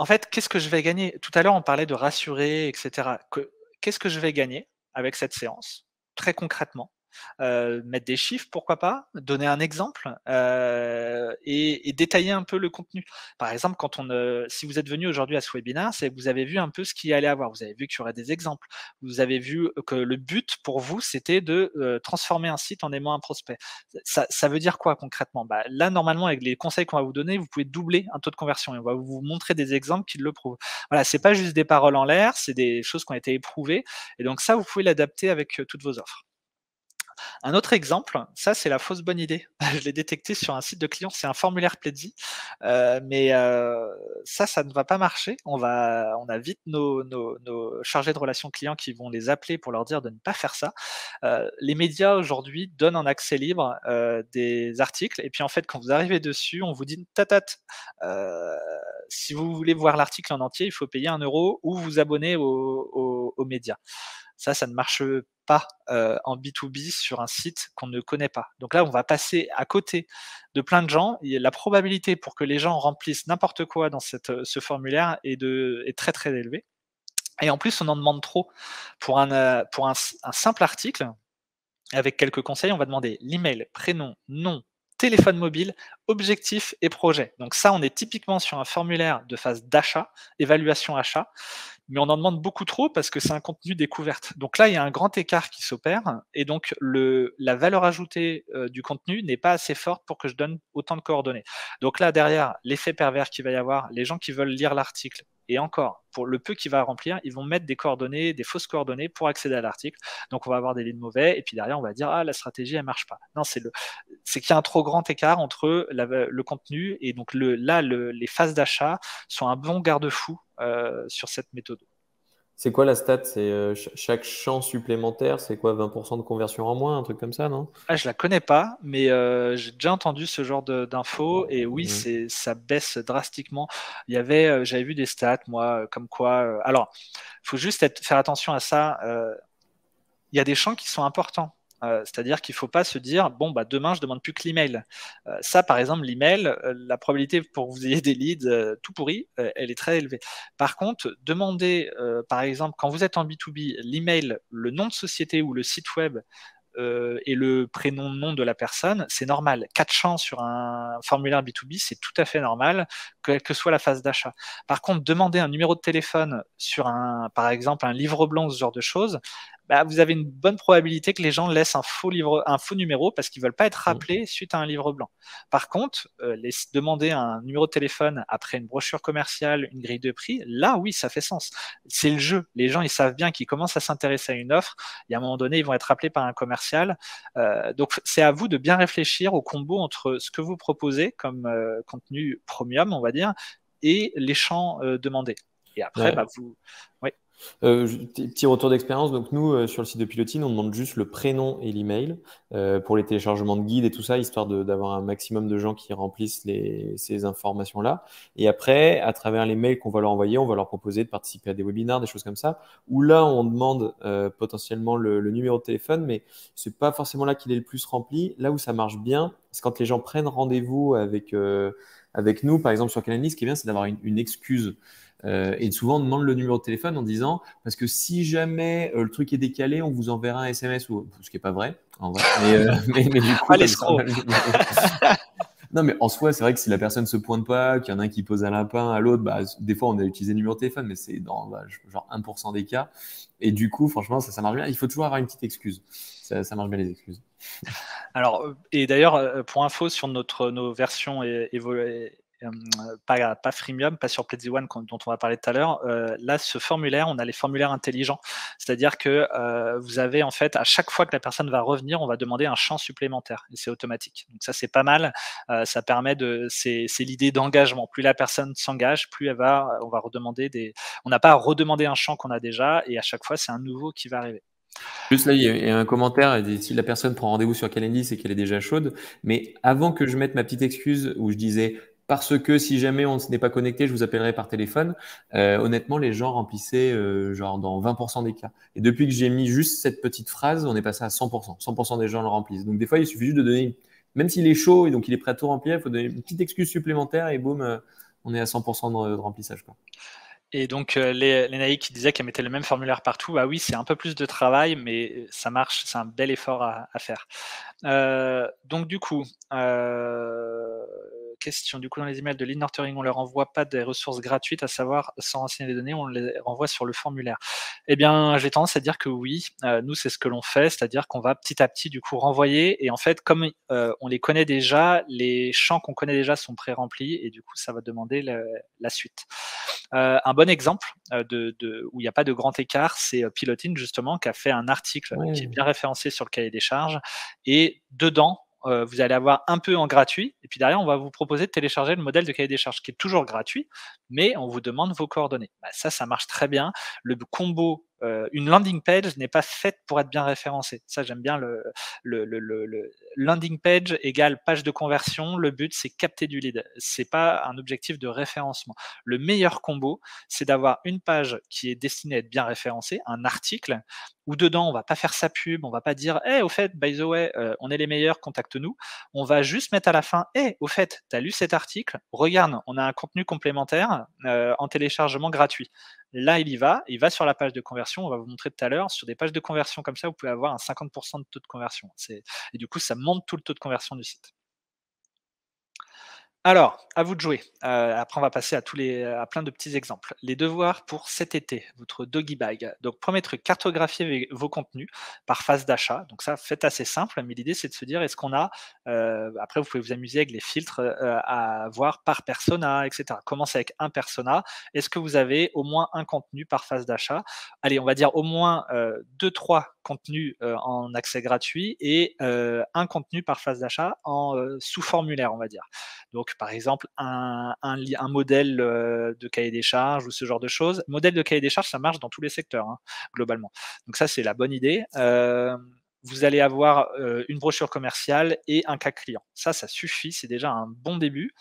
en fait, qu'est-ce que je vais gagner? Tout à l'heure, on parlait de rassurer, etc. Qu'est-ce que je vais gagner avec cette séance? Très concrètement. Mettre des chiffres, pourquoi pas, donner un exemple et détailler un peu le contenu. Par exemple, si vous êtes venu aujourd'hui à ce webinaire, c'est que vous avez vu un peu ce qu'il y allait avoir. Vous avez vu qu'il y aurait des exemples. Vous avez vu que le but pour vous, c'était de transformer un site en aimant un prospect. Ça veut dire quoi concrètement? Là, normalement, avec les conseils qu'on va vous donner, vous pouvez doubler un taux de conversion et on va vous montrer des exemples qui le prouvent. Voilà, c'est pas juste des paroles en l'air, c'est des choses qui ont été éprouvées et donc ça, vous pouvez l'adapter avec toutes vos offres. Un autre exemple, ça c'est la fausse bonne idée. Je l'ai détecté sur un site de client, c'est un formulaire Pledzi, mais ça ne va pas marcher. On a vite nos chargés de relations clients qui vont les appeler pour leur dire de ne pas faire ça. Les médias aujourd'hui donnent en accès libre des articles et puis en fait quand vous arrivez dessus, on vous dit tatat, si vous voulez voir l'article en entier, il faut payer 1 € ou vous abonner aux médias. Ça ne marche pas en B2B sur un site qu'on ne connaît pas. Donc là, on va passer à côté de plein de gens. La probabilité pour que les gens remplissent n'importe quoi dans ce formulaire est très très élevée. Et en plus, on en demande trop. Pour un simple article, avec quelques conseils, on va demander l'email, prénom, nom, téléphone mobile, objectif et projet. Donc ça, on est typiquement sur un formulaire de phase d'achat, évaluation achat, mais on en demande beaucoup trop parce que c'est un contenu découverte. Donc là, il y a un grand écart qui s'opère et donc la valeur ajoutée du contenu n'est pas assez forte pour que je donne autant de coordonnées. Donc là, derrière, l'effet pervers qu'il va y avoir, les gens qui veulent lire l'article, et encore, pour le peu qu'il va remplir, ils vont mettre des coordonnées, des fausses coordonnées pour accéder à l'article. Donc on va avoir des leads mauvais et puis derrière, on va dire « Ah, la stratégie, elle marche pas ». Non, c'est qu'il y a un trop grand écart entre le contenu et donc les phases d'achat sont un bon garde-fou sur cette méthode. C'est quoi la stat? C'est chaque champ supplémentaire, c'est quoi, 20% de conversion en moins, un truc comme ça, non? Ah, je la connais pas, mais j'ai déjà entendu ce genre d'infos et oui, ça baisse drastiquement. J'avais vu des stats, moi, comme quoi. Alors, il faut juste faire attention à ça. Il y a des champs qui sont importants. C'est-à-dire qu'il ne faut pas se dire bon bah demain je demande plus que l'email. Ça par exemple l'email, la probabilité pour que vous ayez des leads tout pourris, elle est très élevée. Par contre, demandez par exemple quand vous êtes en B2B l'email, le nom de société ou le site web et le prénom nom de la personne, c'est normal. 4 champs sur un formulaire B2B, c'est tout à fait normal, quelle que soit la phase d'achat. Par contre, demander un numéro de téléphone sur par exemple, un livre blanc ou ce genre de choses, bah, vous avez une bonne probabilité que les gens laissent un faux numéro parce qu'ils veulent pas être rappelés suite à un livre blanc. Par contre, demander un numéro de téléphone après une brochure commerciale, une grille de prix, là oui, ça fait sens. C'est le jeu. Les gens, ils savent bien qu'ils commencent à s'intéresser à une offre et à un moment donné, ils vont être rappelés par un commercial. Donc, c'est à vous de bien réfléchir au combo entre ce que vous proposez comme contenu premium, on va dire, et les champs demandés. Et après, bah, vous... Oui. Petit retour d'expérience. Donc, nous, sur le site de Pilotine, on demande juste le prénom et l'email pour les téléchargements de guides et tout ça, histoire d'avoir un maximum de gens qui remplissent ces informations-là. Et après, à travers les mails qu'on va leur envoyer, on va leur proposer de participer à des webinars, des choses comme ça, où là, on demande potentiellement le numéro de téléphone, mais c'est pas forcément là qu'il est le plus rempli. Là où ça marche bien, c'est quand les gens prennent rendez-vous avec nous, par exemple sur Calendly. Ce qui est bien, c'est d'avoir une excuse. Et souvent, on demande le numéro de téléphone en disant, parce que si jamais le truc est décalé, on vous enverra un SMS, ou ce qui n'est pas vrai, en vrai. Mais du coup, Ah, comme ça, l'escroc. non, mais en soi, c'est vrai que si la personne se pointe pas, qu'il y en a un qui pose un lapin à l'autre, bah, des fois, on a utilisé le numéro de téléphone, mais c'est dans genre 1% des cas. Et du coup, franchement, ça marche bien. Il faut toujours avoir une petite excuse. Ça marche bien, les excuses. Alors, et d'ailleurs, pour info, sur nos versions pas freemium, pas sur Pledzi One dont on va parler tout à l'heure, là, ce formulaire, on a les formulaires intelligents. C'est-à-dire que vous avez en fait, à chaque fois que la personne va revenir, on va demander un champ supplémentaire et c'est automatique. Donc ça, c'est pas mal. Ça permet c'est l'idée d'engagement. Plus la personne s'engage, plus on va redemander on n'a pas à redemander un champ qu'on a déjà et à chaque fois, c'est un nouveau qui va arriver. Juste là, il y a un commentaire, et si la personne prend rendez-vous sur Calendly, c'est qu'elle est déjà chaude. Mais avant que je mette ma petite excuse où je disais parce que si jamais on ne n'est pas connecté, je vous appellerai par téléphone, honnêtement, les gens remplissaient genre dans 20% des cas. Et depuis que j'ai mis juste cette petite phrase, on est passé à 100%. 100% des gens le remplissent. Donc des fois, il suffit juste de donner, même s'il est chaud et donc il est prêt à tout remplir, il faut donner une petite excuse supplémentaire et boum, on est à 100% de remplissage, quoi. Et donc, Lénaï qui disait qu'elle mettait le même formulaire partout, bah oui, c'est un peu plus de travail, mais ça marche, c'est un bel effort à faire. Donc du coup, question, du coup dans les emails de lead nurturing, on leur envoie pas des ressources gratuites, à savoir sans renseigner les données, on les renvoie sur le formulaire. Eh bien, j'ai tendance à dire que oui, nous c'est ce que l'on fait, c'est-à-dire qu'on va petit à petit du coup renvoyer et en fait comme on les connaît déjà, les champs qu'on connaît déjà sont pré-remplis et du coup ça va demander la suite. Un bon exemple où il n'y a pas de grand écart, c'est Pilotine justement qui a fait un article qui est bien référencé sur le cahier des charges et dedans, vous allez avoir un peu en gratuit et puis derrière, on va vous proposer de télécharger le modèle de cahier des charges qui est toujours gratuit, mais on vous demande vos coordonnées. Bah, ça marche très bien. Le combo, une landing page n'est pas faite pour être bien référencée. Ça, j'aime bien le landing page égale page de conversion. Le but, c'est capter du lead. C'est pas un objectif de référencement. Le meilleur combo, c'est d'avoir une page qui est destinée à être bien référencée, un article où dedans, on va pas faire sa pub, on va pas dire, hey, au fait, by the way, on est les meilleurs, contacte-nous. On va juste mettre à la fin, hey, au fait, tu as lu cet article, regarde, on a un contenu complémentaire en téléchargement gratuit. Là, il va sur la page de conversion, on va vous montrer tout à l'heure, sur des pages de conversion comme ça, vous pouvez avoir un 50% de taux de conversion. Et du coup, ça monte tout le taux de conversion du site. Alors, à vous de jouer. Après, on va passer à plein de petits exemples. Les devoirs pour cet été, votre doggy bag. Donc, premier truc, cartographier vos contenus par phase d'achat. Donc ça, faites assez simple, mais l'idée, c'est de se dire, est-ce qu'on a... après, vous pouvez vous amuser avec les filtres à voir par persona, etc. Commencez avec un persona. Est-ce que vous avez au moins un contenu par phase d'achat? Allez, on va dire au moins 2-3 contenus en accès gratuit et un contenu par phase d'achat en sous formulaire, on va dire. Donc, par exemple, un modèle de cahier des charges ou ce genre de choses. Modèle de cahier des charges, ça marche dans tous les secteurs, hein, globalement. Donc ça, c'est la bonne idée. Vous allez avoir une brochure commerciale et un cas client. Ça suffit, c'est déjà un bon début.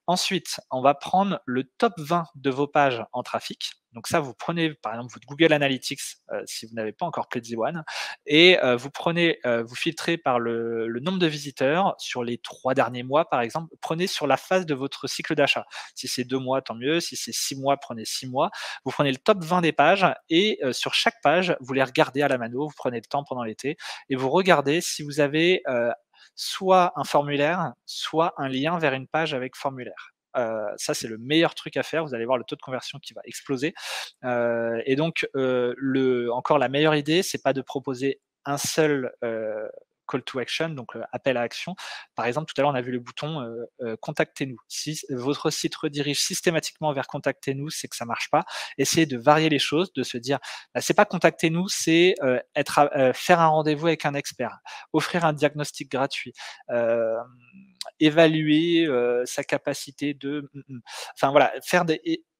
Ensuite, on va prendre le top 20 de vos pages en trafic. Donc ça, vous prenez par exemple votre Google Analytics, si vous n'avez pas encore Pledzi One, et vous filtrez par le nombre de visiteurs sur les 3 derniers mois, par exemple. Prenez sur la phase de votre cycle d'achat. Si c'est 2 mois, tant mieux. Si c'est 6 mois, prenez 6 mois. Vous prenez le top 20 des pages et sur chaque page, vous les regardez à la mano. Vous prenez le temps pendant l'été et vous regardez si vous avez soit un formulaire, soit un lien vers une page avec formulaire. Ça, c'est le meilleur truc à faire. Vous allez voir le taux de conversion qui va exploser. Et donc, encore la meilleure idée, c'est pas de proposer un seul call to action, donc appel à action. Par exemple, tout à l'heure, on a vu le bouton contactez-nous. Si votre site redirige systématiquement vers contactez-nous, c'est que ça marche pas. Essayez de varier les choses, de se dire, bah, c'est pas contactez-nous, c'est faire un rendez-vous avec un expert, offrir un diagnostic gratuit, évaluer sa capacité de, enfin voilà,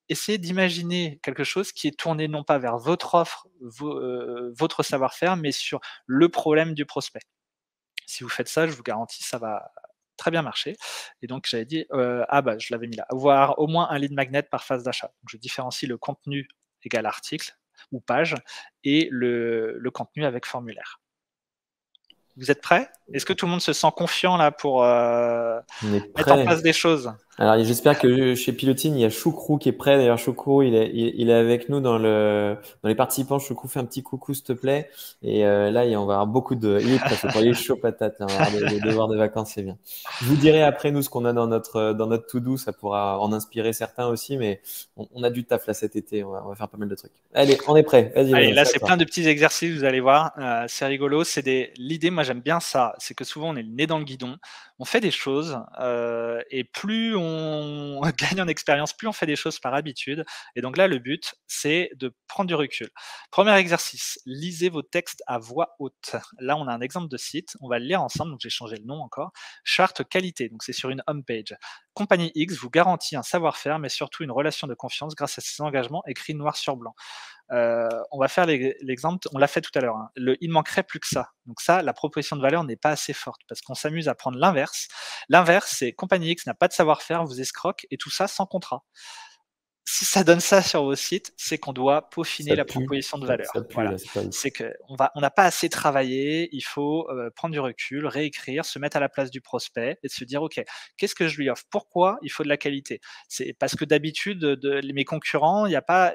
essayer d'imaginer quelque chose qui est tourné non pas vers votre offre, votre savoir-faire, mais sur le problème du prospect. Si vous faites ça, je vous garantis, ça va très bien marcher. Et donc, j'avais dit, je l'avais mis là, avoir au moins un lead magnet par phase d'achat. Donc, je différencie le contenu égal article ou page et le contenu avec formulaire. Vous êtes prêts? Est-ce que tout le monde se sent confiant là pour On est mettre en prêt. place des choses? Alors, j'espère que chez Pilotine, il y a Choucrou qui est prêt. D'ailleurs, Choucrou, il est avec nous dans les participants. Choucrou, fais un petit coucou, s'il te plaît. Et là, on va avoir beaucoup de. Il est prêt, Choucrou. Il est chaud patate. Là, on va avoir des devoirs de vacances, c'est bien. Je vous dirai après, nous, ce qu'on a dans notre to-do. Ça pourra en inspirer certains aussi. Mais on a du taf là cet été. On va faire pas mal de trucs. Allez, on est prêt. Vas-y, Allez, Vanessa, là, c'est toi. plein de petits exercices, vous allez voir, c'est rigolo. L'idée, moi, j'aime bien ça, c'est que souvent, on est le nez dans le guidon, on fait des choses, et plus on gagne en expérience, plus on fait des choses par habitude. Et donc là, le but, c'est de prendre du recul. Premier exercice, lisez vos textes à voix haute. Là, on a un exemple de site, on va le lire ensemble, donc j'ai changé le nom encore. Charte qualité, donc c'est sur une home page. Compagnie X vous garantit un savoir-faire, mais surtout une relation de confiance grâce à ses engagements écrits noir sur blanc. On va faire l'exemple, on l'a fait tout à l'heure, hein. Il manquerait plus que ça. Donc ça, la proposition de valeur n'est pas assez forte parce qu'on s'amuse à prendre l'inverse. L'inverse, c'est compagnie X n'a pas de savoir-faire, vous escroque et tout ça sans contrat. Si ça donne ça sur vos sites, c'est qu'on doit peaufiner Ça la pue. proposition de Ça valeur. pue, Voilà. là. C'est pas ouf. C'est on n'a pas assez travaillé, il faut prendre du recul, réécrire, se mettre à la place du prospect et se dire, OK, qu'est-ce que je lui offre? Pourquoi il faut de la qualité? C'est parce que d'habitude, mes concurrents, il y a pas,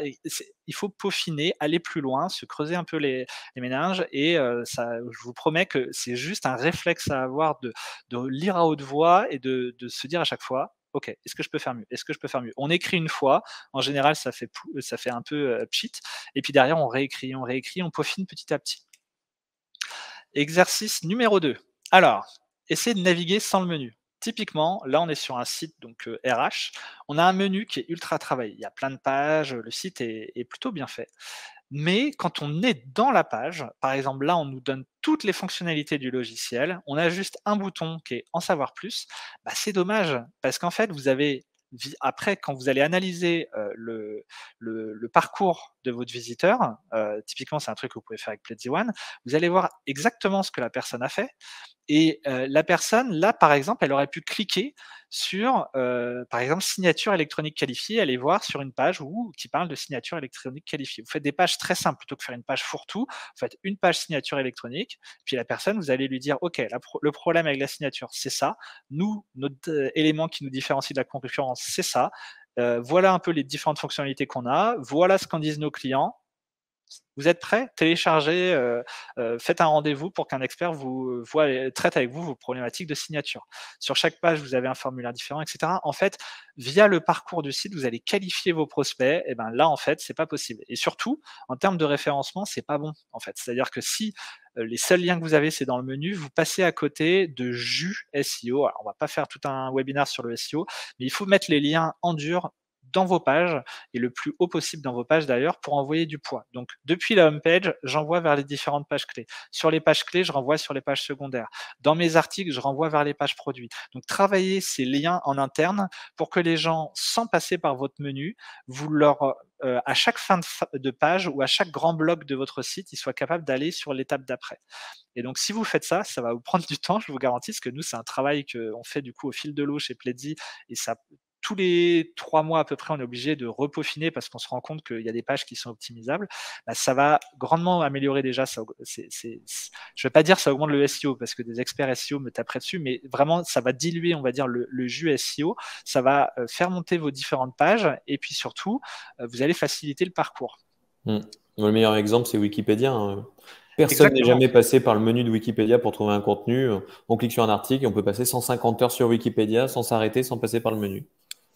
il faut peaufiner, aller plus loin, se creuser un peu les méninges et je vous promets que c'est juste un réflexe à avoir de lire à haute voix et de se dire à chaque fois, OK, est-ce que je peux faire mieux? Est-ce que je peux faire mieux? On écrit une fois, en général, ça fait un peu pchit, et puis derrière, on réécrit, on peaufine petit à petit. Exercice numéro 2. Alors, essayez de naviguer sans le menu. Typiquement, là, on est sur un site donc RH. On a un menu qui est ultra travaillé. Il y a plein de pages, le site est plutôt bien fait. Mais quand on est dans la page, par exemple, là, on nous donne toutes les fonctionnalités du logiciel, on a juste un bouton qui est en savoir plus, bah, c'est dommage parce qu'en fait, vous avez après, quand vous allez analyser le parcours de votre visiteur, typiquement, c'est un truc que vous pouvez faire avec Pledzi One, vous allez voir exactement ce que la personne a fait. Et la personne, là, par exemple, elle aurait pu cliquer sur, par exemple, signature électronique qualifiée, aller voir sur une page qui parle de signature électronique qualifiée. Vous faites des pages très simples plutôt que faire une page fourre-tout. Vous faites une page signature électronique, puis la personne, vous allez lui dire, OK, le problème avec la signature, c'est ça. Nous, notre élément qui nous différencie de la concurrence, c'est ça. Voilà un peu les différentes fonctionnalités qu'on a. Voilà ce qu'en disent nos clients. Vous êtes prêts? Téléchargez, faites un rendez-vous pour qu'un expert traite avec vous vos problématiques de signature. Sur chaque page, vous avez un formulaire différent, et cetera. En fait, via le parcours du site, vous allez qualifier vos prospects. Et ben là, en fait, c'est pas possible. Et surtout, en termes de référencement, c'est pas bon, en fait. C'est-à-dire que si les seuls liens que vous avez, c'est dans le menu, vous passez à côté de jus SEO. Alors, on va pas faire tout un webinaire sur le SEO, mais il faut mettre les liens en dur dans vos pages et le plus haut possible dans vos pages d'ailleurs pour envoyer du poids. Donc depuis la home page, j'envoie vers les différentes pages clés. Sur les pages clés, je renvoie sur les pages secondaires. Dans mes articles, je renvoie vers les pages produits. Donc travaillez ces liens en interne pour que les gens, sans passer par votre menu, à chaque fin de page ou à chaque grand bloc de votre site, ils soient capables d'aller sur l'étape d'après. Et donc, si vous faites ça, ça va vous prendre du temps, je vous garantis, parce que nous, c'est un travail qu'on fait du coup au fil de l'eau chez Pledzi, et tous les 3 mois à peu près, on est obligé de repeaufiner parce qu'on se rend compte qu'il y a des pages qui sont optimisables, bah, ça va grandement améliorer déjà ça. Je vais pas dire ça augmente le SEO parce que des experts SEO me taperaient dessus, mais vraiment ça va diluer, on va dire, le jus SEO. Ça va faire monter vos différentes pages et puis surtout, vous allez faciliter le parcours. Le meilleur exemple, c'est Wikipédia, hein. Personne n'est Exactement. jamais passé par le menu de Wikipédia pour trouver un contenu. On clique sur un article et on peut passer 150 heures sur Wikipédia sans s'arrêter, sans passer par le menu.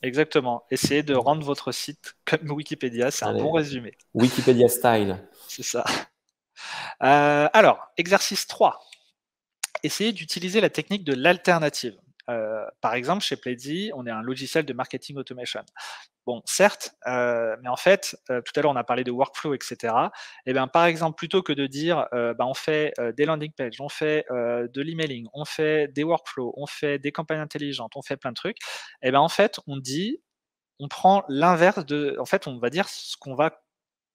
Exactement. Essayez de rendre votre site comme Wikipédia, c'est un Allez, bon résumé. Wikipédia style. C'est ça. Alors, exercice 3. Essayez d'utiliser la technique de l'alternative. Par exemple, chez Pledzi, on est un logiciel de marketing automation. Bon, certes, mais en fait, tout à l'heure, on a parlé de workflow, et cetera. Et bien, par exemple, plutôt que de dire, bah, on fait des landing pages, on fait de l'emailing, on fait des workflows, on fait des campagnes intelligentes, on fait plein de trucs. Et ben en fait, on prend l'inverse de. En fait, on va dire ce qu'on va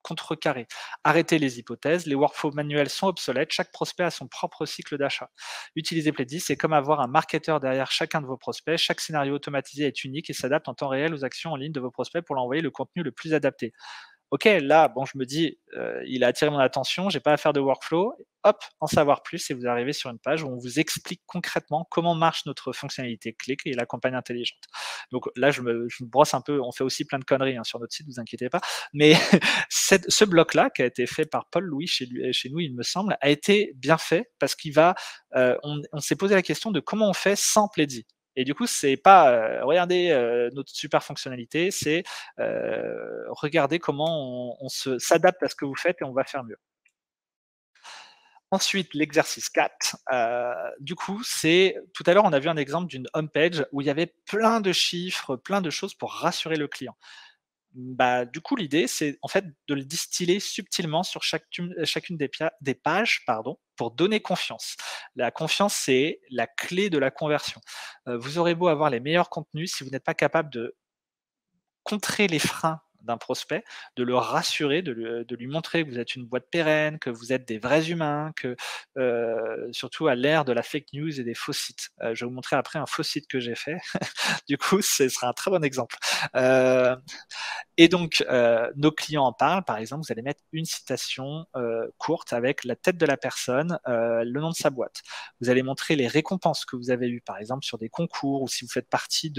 contrecarrer. Arrêtez les hypothèses, les workflows manuels sont obsolètes, chaque prospect a son propre cycle d'achat. Utiliser Pledis, c'est comme avoir un marketeur derrière chacun de vos prospects, chaque scénario automatisé est unique et s'adapte en temps réel aux actions en ligne de vos prospects pour leur envoyer le contenu le plus adapté. OK, là, bon, je me dis, il a attiré mon attention, j'ai pas à faire de workflow. Hop, en savoir plus et vous arrivez sur une page où on vous explique concrètement comment marche notre fonctionnalité clic et la campagne intelligente. Donc là, je me brosse un peu, on fait aussi plein de conneries, hein, sur notre site, vous inquiétez pas. Mais ce bloc-là, qui a été fait par Paul Louis chez nous, il me semble, a été bien fait parce on s'est posé la question de comment on fait sans Pledzi. Et du coup, c'est pas regardez notre super fonctionnalité, c'est regardez comment on s'adapte à ce que vous faites et on va faire mieux. Ensuite, l'exercice 4, du coup, c'est tout à l'heure, on a vu un exemple d'une home page où il y avait plein de chiffres, plein de choses pour rassurer le client. Bah, du coup, l'idée, c'est en fait de le distiller subtilement sur chacune des pages, pardon, pour donner confiance. La confiance, c'est la clé de la conversion. Vous aurez beau avoir les meilleurs contenus, si vous n'êtes pas capable de contrer les freins d'un prospect, de le rassurer, de lui montrer que vous êtes une boîte pérenne, que vous êtes des vrais humains, que surtout à l'ère de la fake news et des faux sites. Je vais vous montrer après un faux site que j'ai fait. Du coup, ce sera un très bon exemple. Et donc, nos clients en parlent. Par exemple, vous allez mettre une citation courte avec la tête de la personne, le nom de sa boîte. Vous allez montrer les récompenses que vous avez eues, par exemple, sur des concours ou si vous faites partie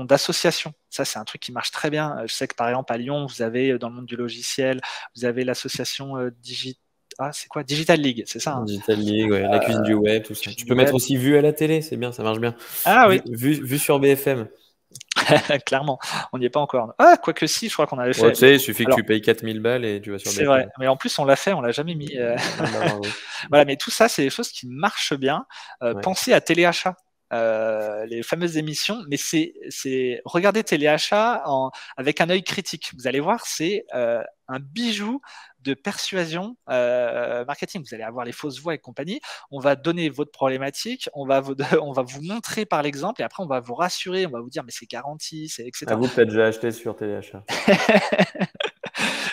d'associations. Ça, c'est un truc qui marche très bien. Je sais que par exemple à Lyon, vous avez dans le monde du logiciel, vous avez l'association c'est quoi Digital League, c'est ça, hein? Digital League, ouais, la cuisine du web, tout ça. Cuisine Tu du peux mettre web. aussi vue à la télé, c'est bien, ça marche bien. Ah oui, Vue sur BFM. clairement, on n'y est pas encore. Ah, quoique si, je crois qu'on avait Ouais, fait. tu sais, il suffit que Alors, tu payes 4000 balles et tu vas sur c'est vrai, BFM. mais en plus on l'a fait, on l'a jamais mis. Ah bah bravo. Voilà, mais tout ça, c'est des choses qui marchent bien. Ouais. Pensez à téléachat. Les fameuses émissions, mais c'est regardez téléachat avec un œil critique. Vous allez voir, c'est un bijou de persuasion marketing. Vous allez avoir les fausses voix et compagnie. On va donner votre problématique, on va vous montrer par l'exemple et après on va vous rassurer, on va vous dire mais c'est garanti, etc. Avoue que tu as déjà acheté sur téléachat.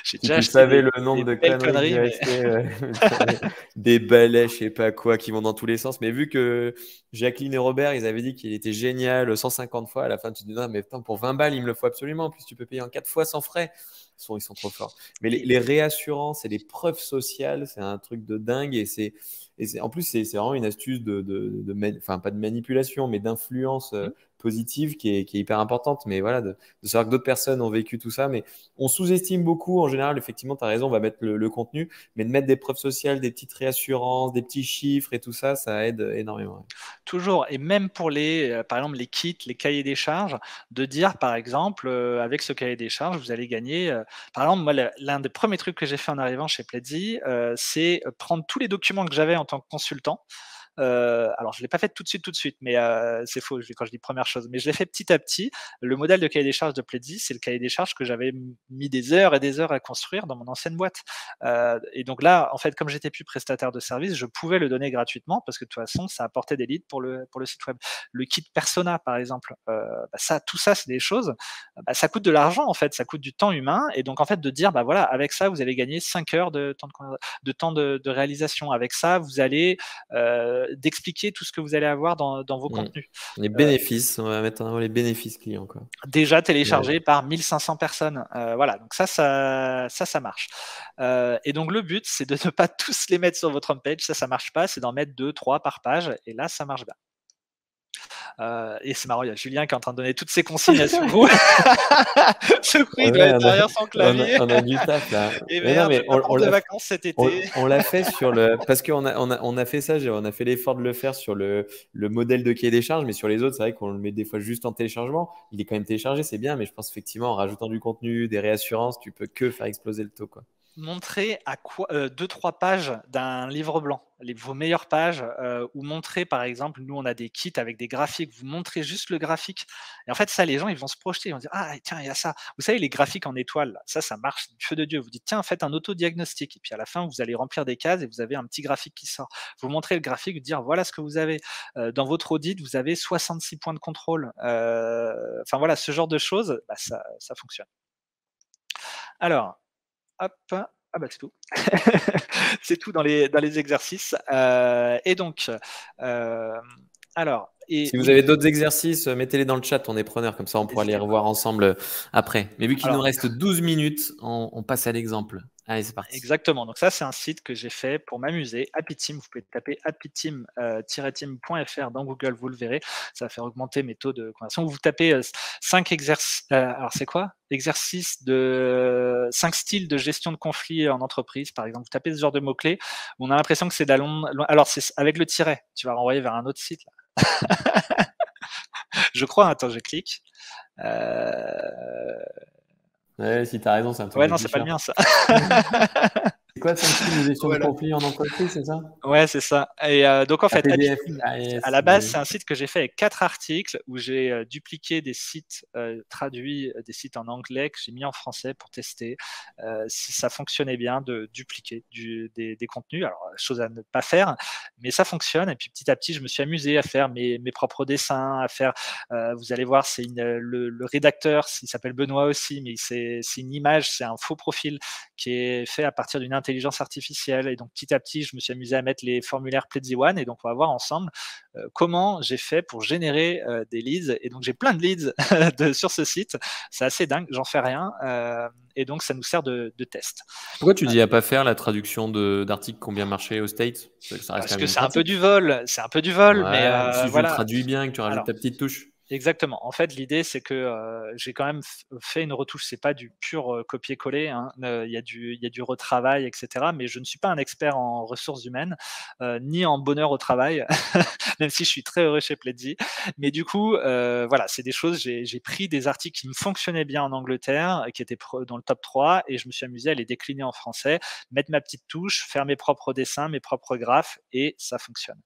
J'ai Si déjà tu acheté savais des le nombre de belles conneries que conneries, j'ai mais achetées, des balais, je sais pas quoi, qui vont dans tous les sens. Mais vu que Jacqueline et Robert, ils avaient dit qu'il était génial 150 fois, à la fin, tu te dis non, mais putain, pour 20 balles, il me le faut absolument. En plus, tu peux payer en 4 fois sans frais. Ils sont trop forts. Mais les réassurances et les preuves sociales, c'est un truc de dingue. En plus, c'est vraiment une astuce enfin, pas de manipulation, mais d'influence positive qui est hyper importante. Mais voilà, de savoir que d'autres personnes ont vécu tout ça. Mais on sous-estime beaucoup, en général, effectivement, tu as raison, on va mettre le contenu, mais de mettre des preuves sociales, des petites réassurances, des petits chiffres et tout ça, ça aide énormément. Ouais. toujours, et même pour par exemple, les kits, les cahiers des charges, de dire, par exemple, avec ce cahier des charges, vous allez gagner. Par exemple, moi, l'un des premiers trucs que j'ai fait en arrivant chez Pledzi, c'est prendre tous les documents que j'avais en tant que consultant. Alors, je ne l'ai pas fait tout de suite, mais c'est faux quand je dis première chose. Mais je l'ai fait petit à petit. Le modèle de cahier des charges de Pledzi, c'est le cahier des charges que j'avais mis des heures et des heures à construire dans mon ancienne boîte. Et donc là, en fait, comme j'étais plus prestataire de service, je pouvais le donner gratuitement parce que de toute façon, ça apportait des leads pour le site web. Le kit Persona, par exemple, tout ça, c'est des choses. Ça coûte de l'argent en fait, ça coûte du temps humain. Et donc en fait, de dire, bah voilà, avec ça, vous allez gagner 5 heures de temps de réalisation. Avec ça, vous allez d'expliquer tout ce que vous allez avoir dans vos contenus. Les bénéfices, on va mettre en avant les bénéfices clients, quoi. Déjà téléchargé par 1500 personnes. Voilà, donc ça marche. Et donc le but, c'est de ne pas tous les mettre sur votre homepage, ça marche pas, c'est d'en mettre 2, 3 par page, et là, ça marche bien. Et c'est marrant, il y a Julien qui est en train de donner toutes ses consignes à Sucrou. Sucrou, il doit être derrière son clavier. On a du taf là. Et merde, je vais pas prendre de vacances cet été. On l'a fait sur parce qu'on a fait ça, on a fait l'effort de le faire sur le modèle de cahier des charges, mais sur les autres, c'est vrai qu'on le met des fois juste en téléchargement. Il est quand même téléchargé, c'est bien, mais je pense effectivement en rajoutant du contenu, des réassurances, tu peux que faire exploser le taux, quoi. Montrer à quoi 2-3 pages d'un livre blanc, vos meilleures pages, ou montrer par exemple, nous on a des kits avec des graphiques, vous montrez juste le graphique, et en fait ça, les gens ils vont se projeter, ils vont dire: «Ah tiens, il y a ça». Vous savez, les graphiques en étoile là, ça marche du feu de Dieu. Vous dites: «Tiens, faites un autodiagnostic», et puis à la fin vous allez remplir des cases et vous avez un petit graphique qui sort. Vous montrez le graphique, vous dire: «Voilà ce que vous avez». Dans votre audit, vous avez 66 points de contrôle. Enfin voilà, ce genre de choses, bah, ça fonctionne. Alors, hop, ah bah c'est tout. C'est tout dans les exercices. Et donc, alors, et Si vous oui, avez d'autres exercices, mettez-les dans le chat, on est preneur, comme ça on pourra les n'hésitez pas. revoir ensemble après. Mais vu qu'il nous Alors, reste 12 minutes, on passe à l'exemple. Allez, c'est parti. exactement. Donc ça, c'est un site que j'ai fait pour m'amuser. Happy Team, vous pouvez taper happyteam-team.fr dans Google, vous le verrez. Ça va faire augmenter mes taux de conversion. Vous tapez 5 exercices. Alors c'est quoi? Exercices de 5 styles de gestion de conflits en entreprise, par exemple. Vous tapez ce genre de mots-clés. On a l'impression que c'est alors c'est avec le tiret. Tu vas renvoyer vers un autre site là. Je crois. Attends, je clique. Ouais, si t'as raison, c'est un truc Ouais, de non, c'est pas le mien, ça. C'est quoi 5 styles de gestion de Voilà. conflit en entreprise, c'est ça? Ouais, c'est ça. Et donc en Un fait, PDF, Happy Team, AES, à la base, c'est un site que j'ai fait avec 4 articles où j'ai dupliqué des sites traduits, des sites en anglais que j'ai mis en français pour tester si ça fonctionnait bien de dupliquer des contenus. Alors, chose à ne pas faire, mais ça fonctionne. Et puis petit à petit, je me suis amusé à faire mes propres dessins, à faire. Vous allez voir, c'est le rédacteur, il s'appelle Benoît aussi, mais c'est une image, c'est un faux profil qui est fait à partir d'une intelligence artificielle. Et donc petit à petit, je me suis amusé à mettre les formulaires Pledzi One, et donc on va voir ensemble comment j'ai fait pour générer des leads. Et donc j'ai plein de leads sur ce site, c'est assez dingue, j'en fais rien, et donc ça nous sert de test. Pourquoi tu dis à pas faire la traduction d'articles qui ont bien marché aux States? Ça reste Parce quand que même c'est un peu pratique. du vol, mais Ouais, si je le voilà. traduis bien, que tu rajoutes Alors, ta petite touche. exactement. En fait, l'idée, c'est que j'ai quand même fait une retouche. C'est pas du pur copier-coller, hein. Il y a du retravail, etc. Mais je ne suis pas un expert en ressources humaines, ni en bonheur au travail, même si je suis très heureux chez Pledzi. Mais du coup, voilà, c'est des choses. J'ai pris des articles qui me fonctionnaient bien en Angleterre, qui étaient dans le top 3, et je me suis amusé à les décliner en français, mettre ma petite touche, faire mes propres dessins, mes propres graphes, et ça fonctionne.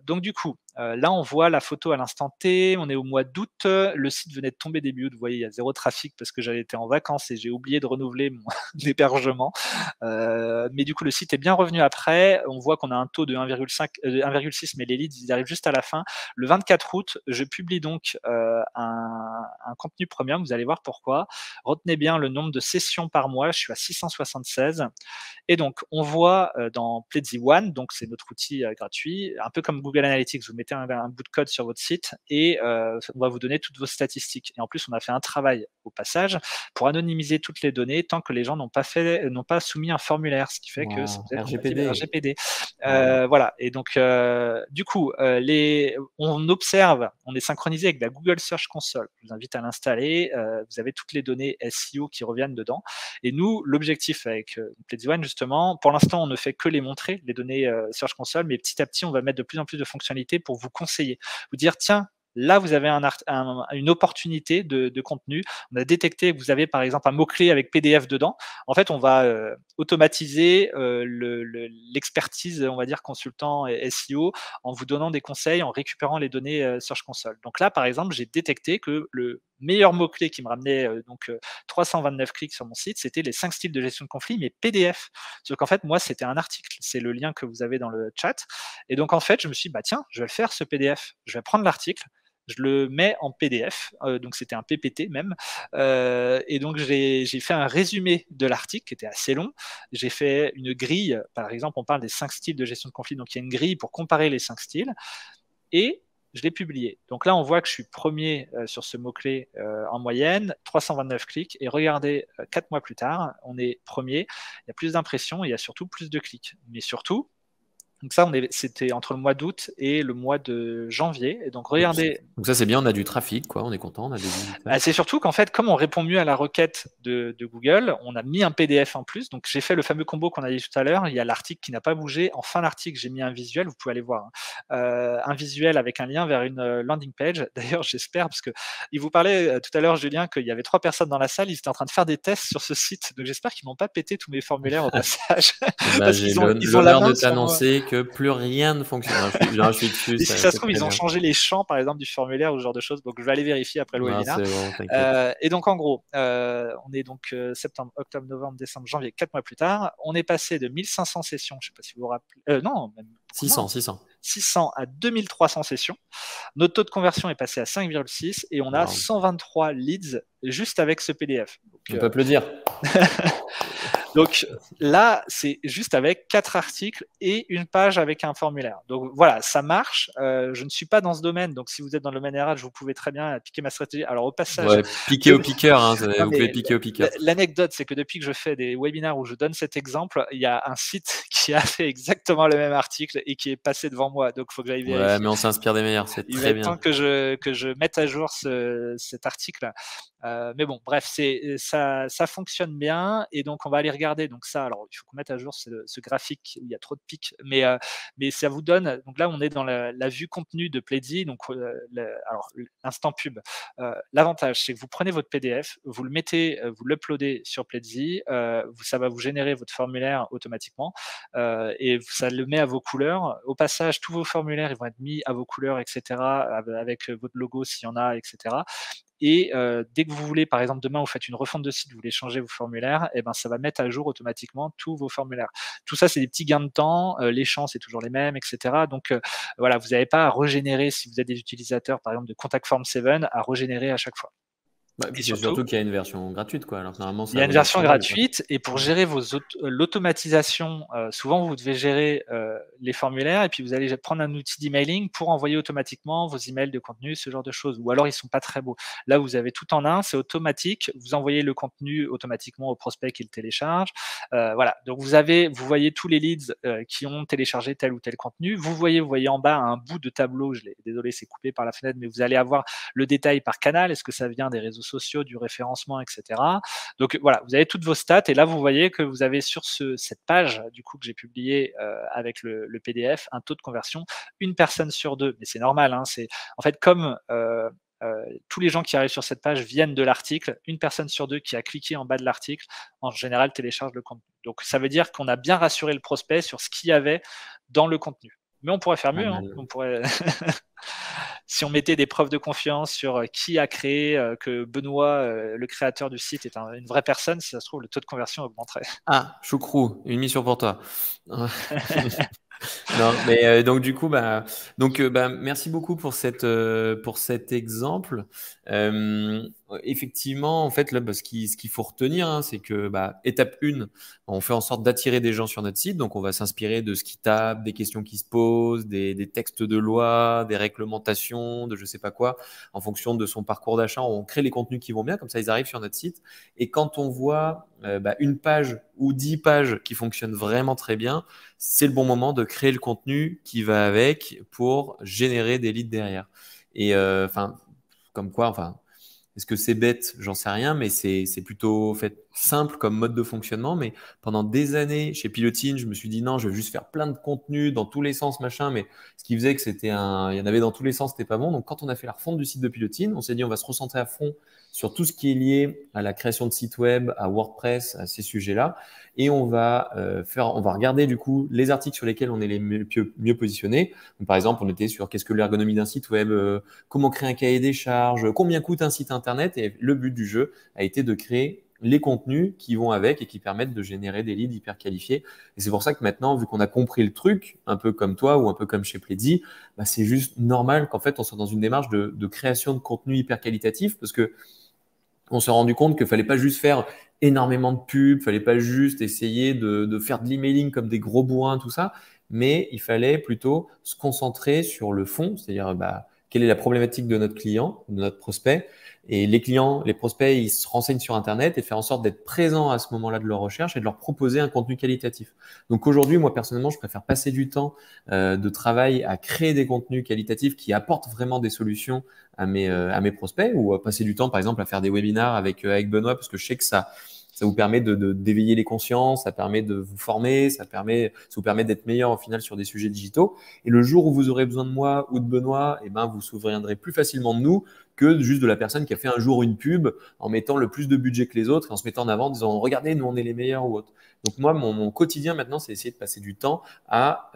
Donc du coup, là, on voit la photo à l'instant T, on est au mois d'août, le site venait de tomber début août. Vous voyez, il y a 0 trafic parce que j'avais été en vacances et j'ai oublié de renouveler mon hébergement. Mais du coup, le site est bien revenu après. On voit qu'on a un taux de 1,5, 1,6, mais les leads, ils arrivent juste à la fin. Le 24 août, je publie donc un contenu premium. Vous allez voir pourquoi. Retenez bien le nombre de sessions par mois. Je suis à 676. Et donc, on voit dans Pledzi One, donc c'est notre outil gratuit, un peu comme Google Analytics, vous mettez un bout de code sur votre site et on va vous donner toutes vos statistiques. Et en plus, on a fait un travail au passage pour anonymiser toutes les données tant que les gens n'ont pas soumis un formulaire, ce qui fait que c'est Wow. peut-être compatible RGPD. RGPD. Wow. Voilà. Et donc, du coup, on observe, on est synchronisé avec la Google Search Console. Je vous invite à l'installer. Vous avez toutes les données SEO qui reviennent dedans. Et nous, l'objectif avec Pledzi One, justement, pour l'instant, on ne fait que les montrer, les données Search Console, mais petit à petit, on va mettre de plus en plus de fonctionnalités pour vous conseiller, vous dire, tiens, là, vous avez une opportunité de contenu. On a détecté que vous avez, par exemple, un mot-clé avec PDF dedans. En fait, on va automatiser l'expertise, on va dire, consultant et SEO en vous donnant des conseils, en récupérant les données Search Console. Donc là, par exemple, j'ai détecté que le meilleur mot-clé qui me ramenait 329 clics sur mon site, c'était les 5 styles de gestion de conflit, mais PDF. Sauf qu'en fait, moi, c'était un article. C'est le lien que vous avez dans le chat. Et donc, en fait, je me suis dit, bah tiens, je vais le faire, ce PDF. Je vais prendre l'article, je le mets en PDF, donc c'était un PPT même, et donc j'ai fait un résumé de l'article qui était assez long. J'ai fait une grille, par exemple, on parle des 5 styles de gestion de conflit, donc il y a une grille pour comparer les 5 styles, et je l'ai publié. Donc là, on voit que je suis premier sur ce mot-clé en moyenne, 329 clics, et regardez, 4 mois plus tard, on est premier, il y a plus d'impressions, et il y a surtout plus de clics. Mais surtout, donc ça, c'était entre le mois d'août et le mois de janvier. Et donc, regardez. Donc ça, c'est bien, on a du trafic, quoi. On est content, on a des visiteurs. C'est surtout qu'en fait, comme on répond mieux à la requête de Google, on a mis un PDF en plus. Donc, j'ai fait le fameux combo qu'on a dit tout à l'heure. Il y a l'article qui n'a pas bougé. En fin d'article, j'ai mis un visuel. Vous pouvez aller voir. Un visuel avec un lien vers une landing page. D'ailleurs, j'espère, parce que il vous parlait tout à l'heure, Julien, qu'il y avait 3 personnes dans la salle. Ils étaient en train de faire des tests sur ce site. Donc, j'espère qu'ils m'ont pas pété tous mes formulaires au passage. J'ai l'honneur de t'annoncer que plus rien ne fonctionne. Je suis dessus. Et si ça se trouve, ils ont changé les champs, par exemple, du formulaire ou ce genre de choses. Donc, je vais aller vérifier après le webinaire. Bon, et donc, en gros, on est donc septembre, octobre, novembre, décembre, janvier, 4 mois plus tard. On est passé de 1500 sessions, je ne sais pas si vous vous rappelez. Non, même 600 à 2300 sessions. Notre taux de conversion est passé à 5,6 et on a 123 leads juste avec ce PDF. Donc, on peut applaudir. Donc là, c'est juste avec 4 articles et une page avec un formulaire. Donc voilà, ça marche. Je ne suis pas dans ce domaine, donc si vous êtes dans le domaine RH, vous pouvez très bien piquer ma stratégie. Alors au passage, piquer au piqueur, hein, vous pouvez piquer au piqueur. L'anecdote, c'est que depuis que je fais des webinaires où je donne cet exemple, il y a un site qui a fait exactement le même article et qui est passé devant moi. Donc il faut que j'aille vérifier. Ouais, mais on s'inspire des meilleurs, c'est très bien. Il va être temps que je mette à jour cet article. Mais bon, bref, ça fonctionne bien et donc on va aller regarder. Donc ça, alors il faut qu'on mette à jour ce graphique où il y a trop de pics, mais ça vous donne. Donc là, on est dans la vue contenu de Pledzi. Donc alors l'instant pub. L'avantage, c'est que vous prenez votre PDF, vous le mettez, vous l'uploadez sur Pledzi, ça va vous générer votre formulaire automatiquement et ça le met à vos couleurs. Au passage, tous vos formulaires ils vont être mis à vos couleurs, etc. Avec votre logo s'il y en a, etc. Et dès que vous voulez, par exemple, demain, vous faites une refonte de site, vous voulez changer vos formulaires, et ben, ça va mettre à jour automatiquement tous vos formulaires. Tout ça, c'est des petits gains de temps. Les champs, c'est toujours les mêmes, etc. Donc, voilà, vous n'avez pas à régénérer, si vous êtes des utilisateurs, par exemple, de Contact Form 7, à régénérer à chaque fois. Et surtout qu'il y a une version gratuite, quoi. Alors, normalement, il y a une version gratuite et pour gérer l'automatisation, souvent vous devez gérer les formulaires et puis vous allez prendre un outil d'emailing pour envoyer automatiquement vos emails de contenu, ce genre de choses. Ou alors ils sont pas très beaux. Là, vous avez tout en un, c'est automatique. Vous envoyez le contenu automatiquement au prospect qui le télécharge. Voilà. Donc vous voyez tous les leads qui ont téléchargé tel ou tel contenu. Vous voyez en bas un bout de tableau. Désolé, c'est coupé par la fenêtre, mais vous allez avoir le détail par canal. Est-ce que ça vient des réseaux sociaux, du référencement, etc. Donc voilà, vous avez toutes vos stats et là vous voyez que vous avez sur cette page du coup que j'ai publiée avec le PDF un taux de conversion 1 personne sur 2. Mais c'est normal, hein, c'est en fait comme tous les gens qui arrivent sur cette page viennent de l'article, 1 personne sur 2 qui a cliqué en bas de l'article, en général télécharge le contenu. Donc ça veut dire qu'on a bien rassuré le prospect sur ce qu'il y avait dans le contenu. Mais on pourrait faire mieux, hein. On pourrait si on mettait des preuves de confiance sur qui a créé, que Benoît, le créateur du site, est une vraie personne, si ça se trouve, le taux de conversion augmenterait. Ah, choucrou, une mission pour toi. Non, mais donc du coup, merci beaucoup pour cet exemple. Effectivement, en fait, là, ce qu'il faut retenir, hein, c'est que étape 1, on fait en sorte d'attirer des gens sur notre site. Donc, on va s'inspirer de ce qu'ils tapent, des questions qui se posent, des textes de loi, des réglementations, de je sais pas quoi. En fonction de son parcours d'achat, on crée les contenus qui vont bien, comme ça, ils arrivent sur notre site. Et quand on voit une page ou 10 pages qui fonctionnent vraiment très bien, c'est le bon moment de créer le contenu qui va avec pour générer des leads derrière. Et comme quoi, est-ce que c'est bête? J'en sais rien, mais c'est plutôt simple comme mode de fonctionnement. Mais pendant des années, chez Pilotine, je me suis dit non, je vais juste faire plein de contenu dans tous les sens, machin. Mais ce qui faisait que il y en avait dans tous les sens, c'était pas bon. Donc, quand on a fait la refonte du site de Pilotine, on s'est dit on va se recentrer à fond sur tout ce qui est lié à la création de sites web, à WordPress, à ces sujets-là. Et on va regarder du coup les articles sur lesquels on est les mieux positionnés. Donc, par exemple, on était sur qu'est-ce que l'ergonomie d'un site web, comment créer un cahier des charges, combien coûte un site internet. Et le but du jeu a été de créer les contenus qui vont avec et qui permettent de générer des leads hyper qualifiés. Et c'est pour ça que maintenant, vu qu'on a compris le truc, un peu comme toi ou un peu comme chez Pledzi, bah, c'est juste normal qu'en fait, on soit dans une démarche de création de contenu hyper qualitatif parce que on s'est rendu compte qu'il fallait pas juste faire énormément de pubs, fallait pas juste essayer de faire de l'emailing comme des gros bourrins, tout ça, mais il fallait plutôt se concentrer sur le fond, c'est-à-dire bah, quelle est la problématique de notre client, de notre prospect. Et les clients, les prospects, ils se renseignent sur Internet et faire en sorte d'être présents à ce moment-là de leur recherche et de leur proposer un contenu qualitatif. Donc aujourd'hui, moi personnellement, je préfère passer du temps de travail à créer des contenus qualitatifs qui apportent vraiment des solutions à mes prospects ou à passer du temps, par exemple, à faire des webinars avec Benoît parce que je sais que ça vous permet d'éveiller les consciences, ça permet de vous former, ça vous permet d'être meilleur au final sur des sujets digitaux. Et le jour où vous aurez besoin de moi ou de Benoît, eh ben, vous vous souviendrez plus facilement de nous que juste de la personne qui a fait un jour une pub en mettant le plus de budget que les autres et en se mettant en avant en disant regardez, nous on est les meilleurs ou autre. Donc moi, mon quotidien maintenant, c'est essayer de passer du temps à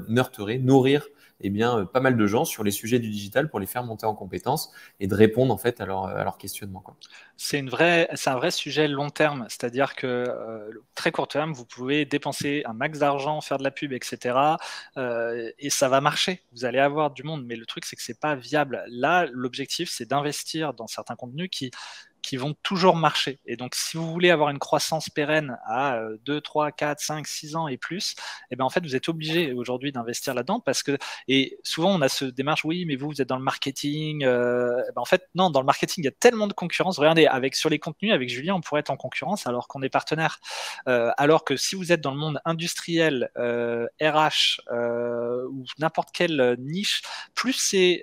nurturer, nourrir pas mal de gens sur les sujets du digital pour les faire monter en compétences et de répondre en fait à leur questionnement, quoi. C'est un vrai sujet long terme, c'est-à-dire que très court terme, vous pouvez dépenser un max d'argent, faire de la pub, etc. Et ça va marcher. Vous allez avoir du monde, mais le truc c'est que c'est pas viable. Là, l'objectif c'est d'investir dans certains contenus qui vont toujours marcher. Et donc, si vous voulez avoir une croissance pérenne à 2, 3, 4, 5, 6 ans et plus, eh ben, en fait, vous êtes obligé aujourd'hui d'investir là-dedans parce que, et souvent, on a ce démarche, oui, mais vous êtes dans le marketing. Ben, en fait, non, dans le marketing, il y a tellement de concurrence. Regardez, sur les contenus, avec Julien, on pourrait être en concurrence alors qu'on est partenaire. Alors que si vous êtes dans le monde industriel, RH ou n'importe quelle niche, plus c'est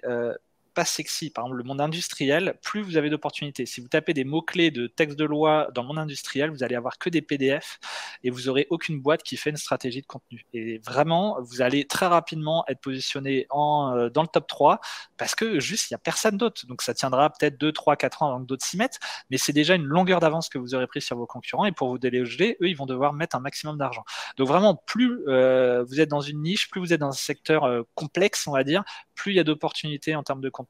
pas sexy, par exemple le monde industriel, plus vous avez d'opportunités. Si vous tapez des mots-clés de texte de loi dans le monde industriel, vous allez avoir que des PDF et vous aurez aucune boîte qui fait une stratégie de contenu. Et vraiment, vous allez très rapidement être positionné dans le top 3 parce que juste, il n'y a personne d'autre. Donc ça tiendra peut-être 2, 3, 4 ans avant que d'autres s'y mettent, mais c'est déjà une longueur d'avance que vous aurez pris sur vos concurrents et pour vous déloger, eux, ils vont devoir mettre un maximum d'argent. Donc vraiment, plus vous êtes dans une niche, plus vous êtes dans un secteur complexe, on va dire, plus il y a d'opportunités en termes de contenu.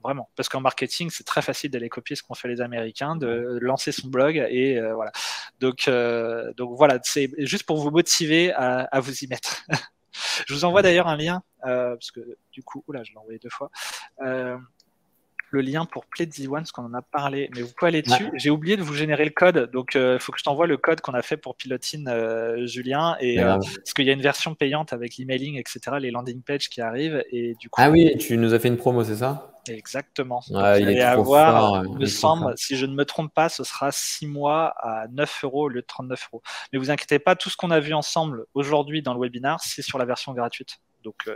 Vraiment. Parce qu'en marketing, c'est très facile d'aller copier ce qu'ont fait les Américains, de lancer son blog et voilà. Donc voilà, c'est juste pour vous motiver à vous y mettre. Je vous envoie d'ailleurs un lien, parce que du coup, oula, je l'ai envoyé 2 fois. Le lien pour Pledzi One, parce qu'on en a parlé, mais vous pouvez aller dessus. J'ai oublié de vous générer le code, donc il faut que je t'envoie le code qu'on a fait pour Pilotine, Julien, et parce qu'il y a une version payante avec l'emailing, etc., les landing pages qui arrivent, et du coup. Ah oui, tu nous as fait une promo, c'est ça? Exactement. Ouais, il est trop fort. Il me semble, si je ne me trompe pas, ce sera 6 mois à 9 € au lieu de 39 €. Mais vous inquiétez pas, tout ce qu'on a vu ensemble aujourd'hui dans le webinar, c'est sur la version gratuite. Donc,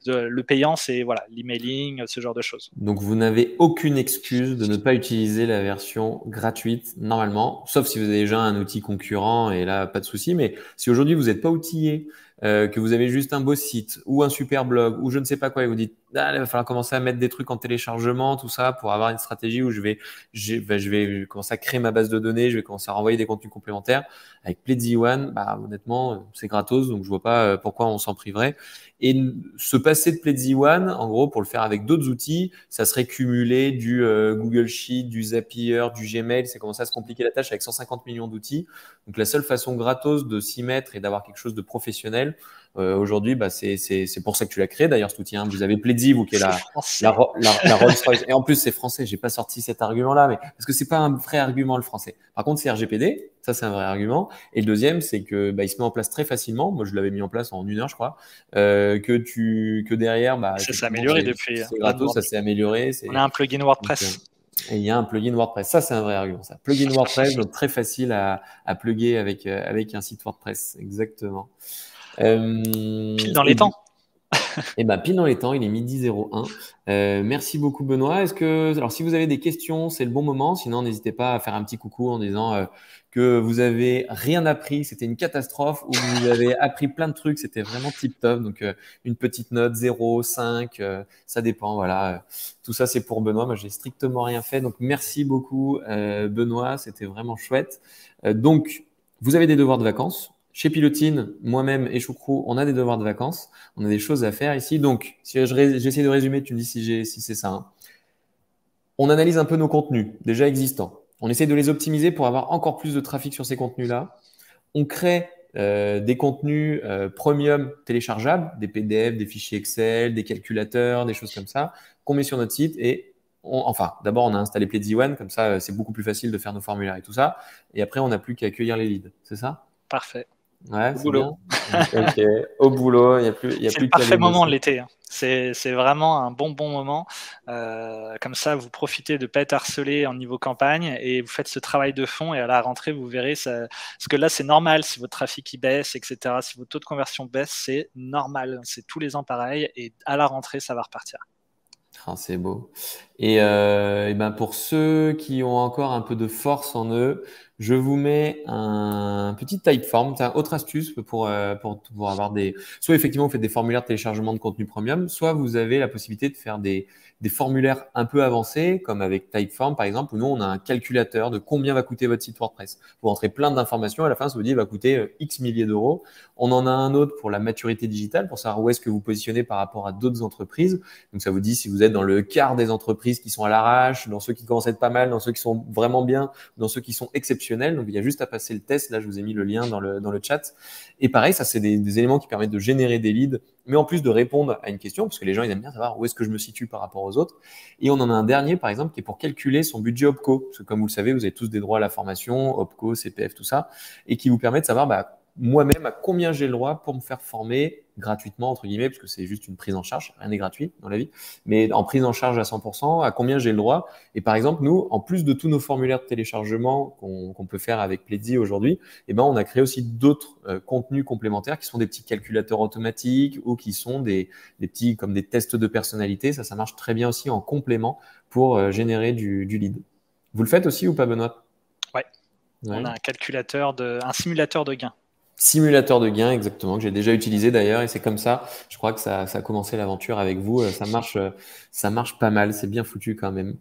le payant, c'est voilà, l'emailing, ce genre de choses. Donc, vous n'avez aucune excuse de ne pas utiliser la version gratuite normalement, sauf si vous avez déjà un outil concurrent et là, pas de souci. Mais si aujourd'hui, vous n'êtes pas outillé, que vous avez juste un beau site ou un super blog ou je ne sais pas quoi et vous dites ah, il va falloir commencer à mettre des trucs en téléchargement, tout ça pour avoir une stratégie où je vais commencer à créer ma base de données, je vais commencer à renvoyer des contenus complémentaires. Avec Pledzi One, bah, honnêtement, c'est gratos, donc je vois pas pourquoi on s'en priverait. Et se passer de Pledzi One, en gros, pour le faire avec d'autres outils, ça serait cumuler du Google Sheet, du Zapier, du Gmail. C'est commencer à se compliquer la tâche avec 150 millions d'outils. Donc, la seule façon gratos de s'y mettre et d'avoir quelque chose de professionnel, aujourd'hui, bah, c'est pour ça que tu l'as créé. D'ailleurs, cet outil, hein, vous avez Pledzi, vous qui est la Rolls-Royce. Et en plus, c'est français. J'ai pas sorti cet argument-là, mais parce que c'est pas un vrai argument, le français. Par contre, c'est RGPD. Ça, c'est un vrai argument. Et le deuxième, c'est que bah, il se met en place très facilement. Moi, je l'avais mis en place en 1 heure, je crois. Que derrière, bah, ça s'est amélioré depuis. C'est gratos, ça s'est amélioré. On a un plugin WordPress. Et il y a un plugin WordPress. Ça, c'est un vrai argument. Ça, plugin WordPress, donc très facile à plugger avec un site WordPress. Exactement. Pile dans les temps. Et bah, pile dans les temps, il est 12h01. Merci beaucoup, Benoît. Alors, si vous avez des questions, c'est le bon moment. Sinon, n'hésitez pas à faire un petit coucou en disant que vous avez rien appris, c'était une catastrophe, ou vous avez appris plein de trucs, c'était vraiment tip top. Donc, une petite note, 0, 5, ça dépend. Voilà. Tout ça, c'est pour Benoît. Moi, j'ai strictement rien fait. Donc, merci beaucoup, Benoît. C'était vraiment chouette. Donc, vous avez des devoirs de vacances. Chez Pilotine, moi-même et Choucrou, on a des devoirs de vacances. On a des choses à faire ici. Donc, si j'essaie de résumer, tu me dis si c'est ça. Hein. On analyse un peu nos contenus déjà existants. On essaie de les optimiser pour avoir encore plus de trafic sur ces contenus-là. On crée des contenus premium téléchargeables, des PDF, des fichiers Excel, des calculateurs, des choses comme ça, qu'on met sur notre site. Et d'abord, on a installé Pledzi One, comme ça, c'est beaucoup plus facile de faire nos formulaires et tout ça. Et après, on n'a plus qu'à accueillir les leads. C'est ça? Parfait. Ouais, c'est bien. Ok, au boulot, il n'y a plus, c'est le parfait moment de l'été. Hein. C'est vraiment un bon moment. Comme ça, vous profitez de ne pas être harcelé en niveau campagne et vous faites ce travail de fond. Et à la rentrée, vous verrez, parce que là, c'est normal si votre trafic il baisse, etc. Si votre taux de conversion baisse, c'est normal. C'est tous les ans pareil. Et à la rentrée, ça va repartir. Ah, c'est beau. Et ben pour ceux qui ont encore un peu de force en eux, je vous mets un petit Typeform. C'est une autre astuce pour avoir des. Soit effectivement, vous faites des formulaires de téléchargement de contenu premium, soit vous avez la possibilité de faire des formulaires un peu avancés, comme avec Typeform par exemple, où nous, on a un calculateur de combien va coûter votre site WordPress. Vous rentrez plein d'informations, à la fin, ça vous dit, il va coûter X milliers d'euros. On en a un autre pour la maturité digitale, pour savoir où est-ce que vous positionnez par rapport à d'autres entreprises. Donc, ça vous dit si vous êtes dans le quart des entreprises qui sont à l'arrache, dans ceux qui commencent à être pas mal, dans ceux qui sont vraiment bien, dans ceux qui sont exceptionnels. Donc, il y a juste à passer le test. Là, je vous ai mis le lien dans le chat. Et pareil, ça, c'est des éléments qui permettent de générer des leads, mais en plus de répondre à une question, parce que les gens, ils aiment bien savoir où est-ce que je me situe par rapport aux autres. Et on en a un dernier, par exemple, qui est pour calculer son budget OPCO. Parce que comme vous le savez, vous avez tous des droits à la formation, OPCO, CPF, tout ça, et qui vous permet de savoir, moi-même, à combien j'ai le droit pour me faire former gratuitement, entre guillemets, parce que c'est juste une prise en charge, rien n'est gratuit dans la vie, mais en prise en charge à 100%, à combien j'ai le droit. Et par exemple, nous, en plus de tous nos formulaires de téléchargement qu'on peut faire avec Pledzi aujourd'hui, on a créé aussi d'autres contenus complémentaires qui sont des petits calculateurs automatiques ou qui sont des petits, comme des tests de personnalité. Ça marche très bien aussi en complément pour générer du lead. Vous le faites aussi ou pas, Benoît? Ouais. On a un simulateur de gain. Simulateur de gain, exactement, que j'ai déjà utilisé d'ailleurs, et c'est comme ça, je crois que ça a commencé l'aventure avec vous. Ça marche pas mal, c'est bien foutu quand même.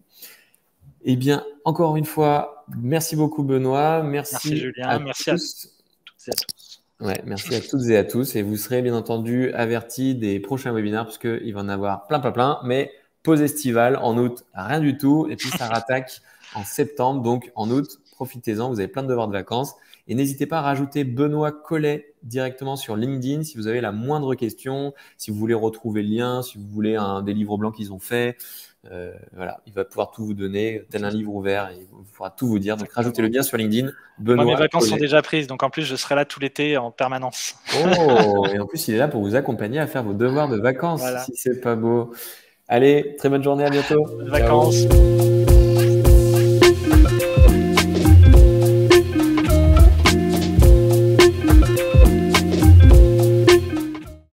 Eh bien, encore une fois, merci beaucoup Benoît, merci Julien, merci à toutes et à tous. Ouais, merci à toutes et à tous, et vous serez bien entendu avertis des prochains webinaires, parce qu'il va en avoir plein, mais pause estivale en août, rien du tout, et puis ça rattaque en septembre, donc en août, profitez-en, vous avez plein de devoirs de vacances. Et n'hésitez pas à rajouter Benoît Collet directement sur LinkedIn si vous avez la moindre question, si vous voulez retrouver le lien, si vous voulez des livres blancs qu'ils ont fait. Voilà, il va pouvoir tout vous donner, tel un livre ouvert, et il pourra tout vous dire. Donc rajoutez-le bien sur LinkedIn. Benoît Moi, mes vacances Collet sont déjà prises, donc en plus je serai là tout l'été en permanence. Oh, et en plus il est là pour vous accompagner à faire vos devoirs de vacances, voilà. Si c'est pas beau. Allez, très bonne journée, à bientôt. Bonnes vacances.